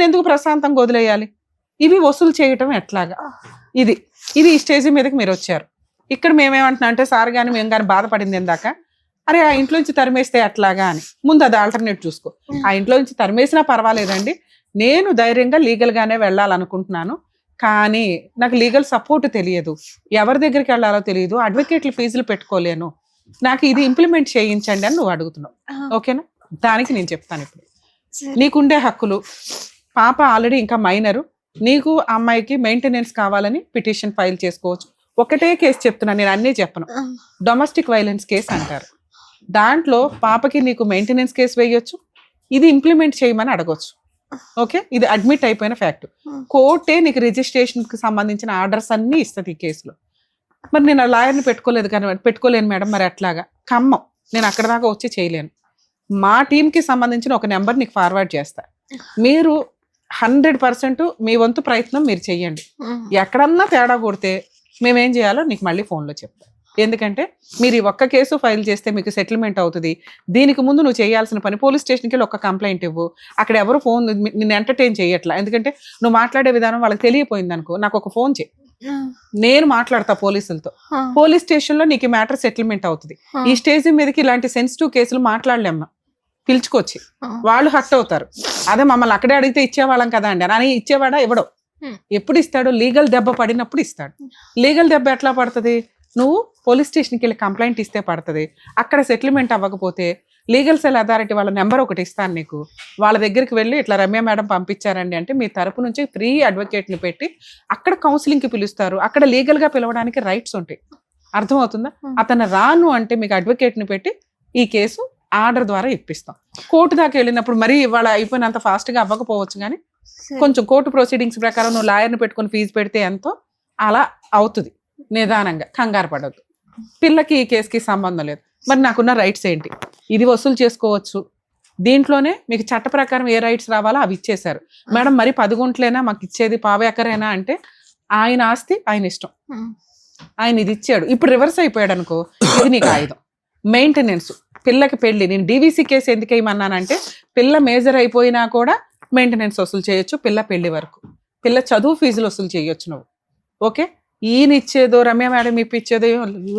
ఎందుకు ప్రశాంతంగా వదిలేయాలి? ఇవి వసూలు చేయటం ఎట్లాగా? ఇది ఈ స్టేజ్ మీదకి మీరు వచ్చారు. ఇక్కడ మేమేమంటున్నా అంటే సార్ కానీ మేము కానీ బాధపడింది ఇందాక, అరే ఆ ఇంట్లోంచి తరిమేస్తే ఎట్లాగా అని. ముందు అది ఆల్టర్నేట్ చూసుకో. ఆ ఇంట్లోంచి తరిమేసినా పర్వాలేదండి, నేను ధైర్యంగా లీగల్ గానే వెళ్ళాలనుకుంటున్నాను, కానీ నాకు లీగల్ సపోర్ట్ తెలియదు, ఎవరి దగ్గరికి వెళ్ళాలో తెలియదు, అడ్వకేట్ల ఫీజులు పెట్టుకోలేను, నాకు ఇది ఇంప్లిమెంట్ చేయించండి అని నువ్వు అడుగుతున్నావు. ఓకేనా? దానికి నేను చెప్తాను. ఇప్పుడు నీకుండే హక్కులు, పాప ఆల్రెడీ ఇంకా మైనరు, నీకు అమ్మాయికి మెయింటెనెన్స్ కావాలని పిటిషన్ ఫైల్ చేసుకోవచ్చు. ఒకటే కేసు చెప్తున్నా, నేను అన్నీ చెప్పను. డొమెస్టిక్ వైలెన్స్ కేసు అంటారు. దాంట్లో పాపకి నీకు మెయింటెనెన్స్ కేసు వేయొచ్చు, ఇది ఇంప్లిమెంట్ చేయమని అడగొచ్చు. ఓకే, ఇది అడ్మిట్ అయిపోయిన ఫ్యాక్ట్. కోర్టే నీకు రిజిస్ట్రేషన్ కి సంబంధించిన ఆర్డర్స్ అన్ని ఇస్తుంది ఈ కేసులో. మరి నేను ఆ లాయర్ని పెట్టుకోలేను మేడం, మరి అట్లాగా ఖమ్మం నేను అక్కడ దాకా వచ్చి చేయలేను. మా టీంకి సంబంధించిన ఒక నెంబర్ నీకు ఫార్వర్డ్ చేస్తా. మీరు 100% మీ వంతు ప్రయత్నం మీరు చెయ్యండి. ఎక్కడన్నా తేడా కొడితే మేమేం చేయాలో నీకు మళ్ళీ ఫోన్లో చెప్తాం. ఎందుకంటే మీరు ఈ ఒక్క కేసు ఫైల్ చేస్తే మీకు సెటిల్మెంట్ అవుతుంది. దీనికి ముందు నువ్వు చేయాల్సిన పని, పోలీస్ స్టేషన్కి వెళ్ళి ఒక కంప్లైంట్ ఇవ్వు. అక్కడ ఎవరు ఫోన్ నిన్ను ఎంటర్టైన్ చేయట్లా, ఎందుకంటే నువ్వు మాట్లాడే విధానం వాళ్ళకి తెలియపోయింది అనుకో, నాకు ఒక ఫోన్ చేయి, నేను మాట్లాడతా పోలీసులతో. పోలీస్ స్టేషన్ లో నీకు మ్యాటర్ సెటిల్మెంట్ అవుతుంది. ఈ స్టేజ్ మీదకి ఇలాంటి సెన్సిటివ్ కేసులు మాట్లాడలేమ్మా, పిలుచుకొచ్చి వాళ్ళు హర్ట్ అవుతారు. అదే మమ్మల్ని అక్కడే అడిగితే ఇచ్చేవాళ్ళం కదా అండి అని ఇచ్చేవాడా ఇవ్వడం. ఎప్పుడు ఇస్తాడు? లీగల్ దెబ్బ పడినప్పుడు ఇస్తాడు. లీగల్ దెబ్బ ఎట్లా పడుతుంది? నువ్వు పోలీస్ స్టేషన్కి వెళ్ళి కంప్లైంట్ ఇస్తే పడుతుంది. అక్కడ సెటిల్మెంట్ అవ్వకపోతే లీగల్ సెల్ అథారిటీ వాళ్ళ నెంబర్ ఒకటి ఇస్తాను నీకు, వాళ్ళ దగ్గరికి వెళ్ళి ఇట్లా రమ్య మేడం పంపించారండి అంటే మీ తరపు నుంచి ఫ్రీ అడ్వకేట్ని పెట్టి అక్కడ కౌన్సిలింగ్కి పిలుస్తారు. అక్కడ లీగల్గా పిలవడానికి రైట్స్ ఉంటాయి. అర్థమవుతుందా? అతను రాను అంటే మీకు అడ్వకేట్ని పెట్టి ఈ కేసు ఆర్డర్ ద్వారా ఇప్పిస్తాం. కోర్టు దాకా వెళ్ళినప్పుడు మరీ ఇవాళ అయిపోయినంత ఫాస్ట్గా అవ్వకపోవచ్చు, కానీ కొంచెం కోర్టు ప్రొసీడింగ్స్ ప్రకారం నువ్వు లాయర్ని పెట్టుకొని ఫీజు పెడితే ఎంతో అలా అవుతుంది. నిదానంగా, కంగారు పడద్దు. పిల్లకి ఈ కేసుకి సంబంధం లేదు. మరి నాకున్న రైట్స్ ఏంటి? ఇది వసూలు చేసుకోవచ్చు. దీంట్లోనే మీకు చట్ట ప్రకారం ఏ రైట్స్ రావాలో అవి ఇచ్చేశారు. మేడం మరి 10 గుంటలేనా మాకు ఇచ్చేది, 1/4 ఎకరేనా అంటే ఆయన ఆస్తి ఆయన ఇష్టం, ఆయన ఇది ఇచ్చాడు. ఇప్పుడు రివర్స్ అయిపోయాడు అనుకో, ఇది నీకు ఆయుధం. మెయింటెనెన్స్, పిల్లకి పెళ్లి. నేను డీవీసీ కేసు ఎందుకు వేయమన్నానంటే పిల్ల మేజర్ అయిపోయినా కూడా మెయింటెనెన్స్ వసూలు చేయొచ్చు. పిల్ల పెళ్లి వరకు పిల్ల చదువు ఫీజులు వసూలు చేయొచ్చు నువ్వు. ఓకే, ఈయన ఇచ్చేదో రమ్య మేడం ఇప్పించేదో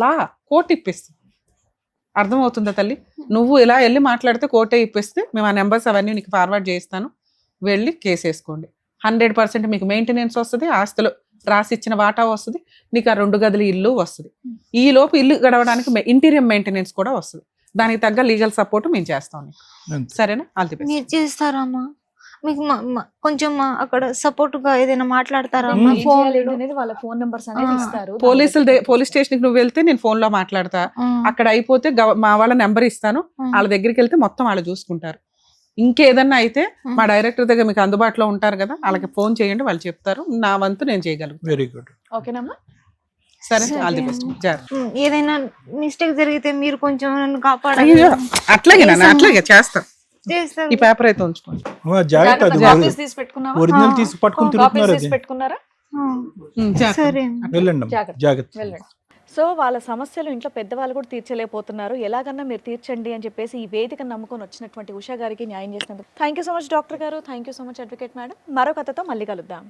లా కోర్టు ఇప్పిస్తుంది. అర్థమవుతుందా తల్లి? నువ్వు ఇలా వెళ్ళి మాట్లాడితే కోర్టే ఇప్పిస్తే మేము ఆ నెంబర్స్ అవన్నీ నీకు ఫార్వర్డ్ చేస్తాను. వెళ్ళి కేసు వేసుకోండి. 100% మీకు మెయింటెనెన్స్ వస్తుంది, ఆస్తులు రాసి ఇచ్చిన వాటా వస్తుంది, నీకు ఆ 2 గదుల ఇల్లు వస్తుంది. ఈ లోపు ఇల్లు గడవడానికి ఇంటీరియర్ మెయింటెనెన్స్ కూడా వస్తుంది. దానికి తగ్గ లీగల్ సపోర్ట్ మేము చేస్తాం. సరేనా? All the best. మీరు చేస్తారమ్మా? మీకు కొంచెం అక్కడ సపోర్ట్ గా ఏదైనా మాట్లాడతారా? వాళ్ళ ఫోన్ నెంబర్స్ అనేది ఇస్తారు. పోలీస్ స్టేషన్ కి నువ్వు వెళ్తే నేను ఫోన్ లో మాట్లాడతా. అక్కడ అయిపోతే మా వాళ్ళ నెంబర్ ఇస్తాను, వాళ్ళ దగ్గరికి వెళ్తే మొత్తం వాళ్ళు చూసుకుంటారు. ఇంకేదన్నా అయితే మా డైరెక్టర్ దగ్గర మీకు అందుబాటులో ఉంటారు కదా, వాళ్ళకి ఫోన్ చేయండి, వాళ్ళు చెప్తారు. నా వంతు నేను చేయగలను. Very good. ఓకేనమ్మా? సరే, ఆల్ ది బెస్ట్. ఏదైనా మిస్టేక్ జరిగితే మీరు కొంచెం నన్ను కాపాడాలి. అయ్యో, అట్లాగే అట్లాగే చేస్తా. చేస్తారు. ఈ పేపర్ అయితే ఉంచుకోండి. జాగ్రత్త, కాపీస్ తీసి పెట్టుకున్నావా? ఒరిజినల్ తీసి పట్టుకుని తిరుగుతున్నారు. తీసి పెట్టుకున్నారా? సరే వెళ్ళండి, జాగ్రత్త. వెళ్ళండి. సో వాళ్ళ సమస్యలు ఇంట్లో పెద్దవాళ్ళు కూడా తీర్చలేకపోతున్నారు. ఎలాగన్నా మీరు తీర్చండి అని చెప్పేసి ఈ వేదిక నమ్ముకొని వచ్చినటువంటి ఉషా గారికి న్యాయం చేసినందుకు thank you so much doctor గారు. Thank you so much advocate madam. మరో కథతో మళ్ళీ కలుద్దాం.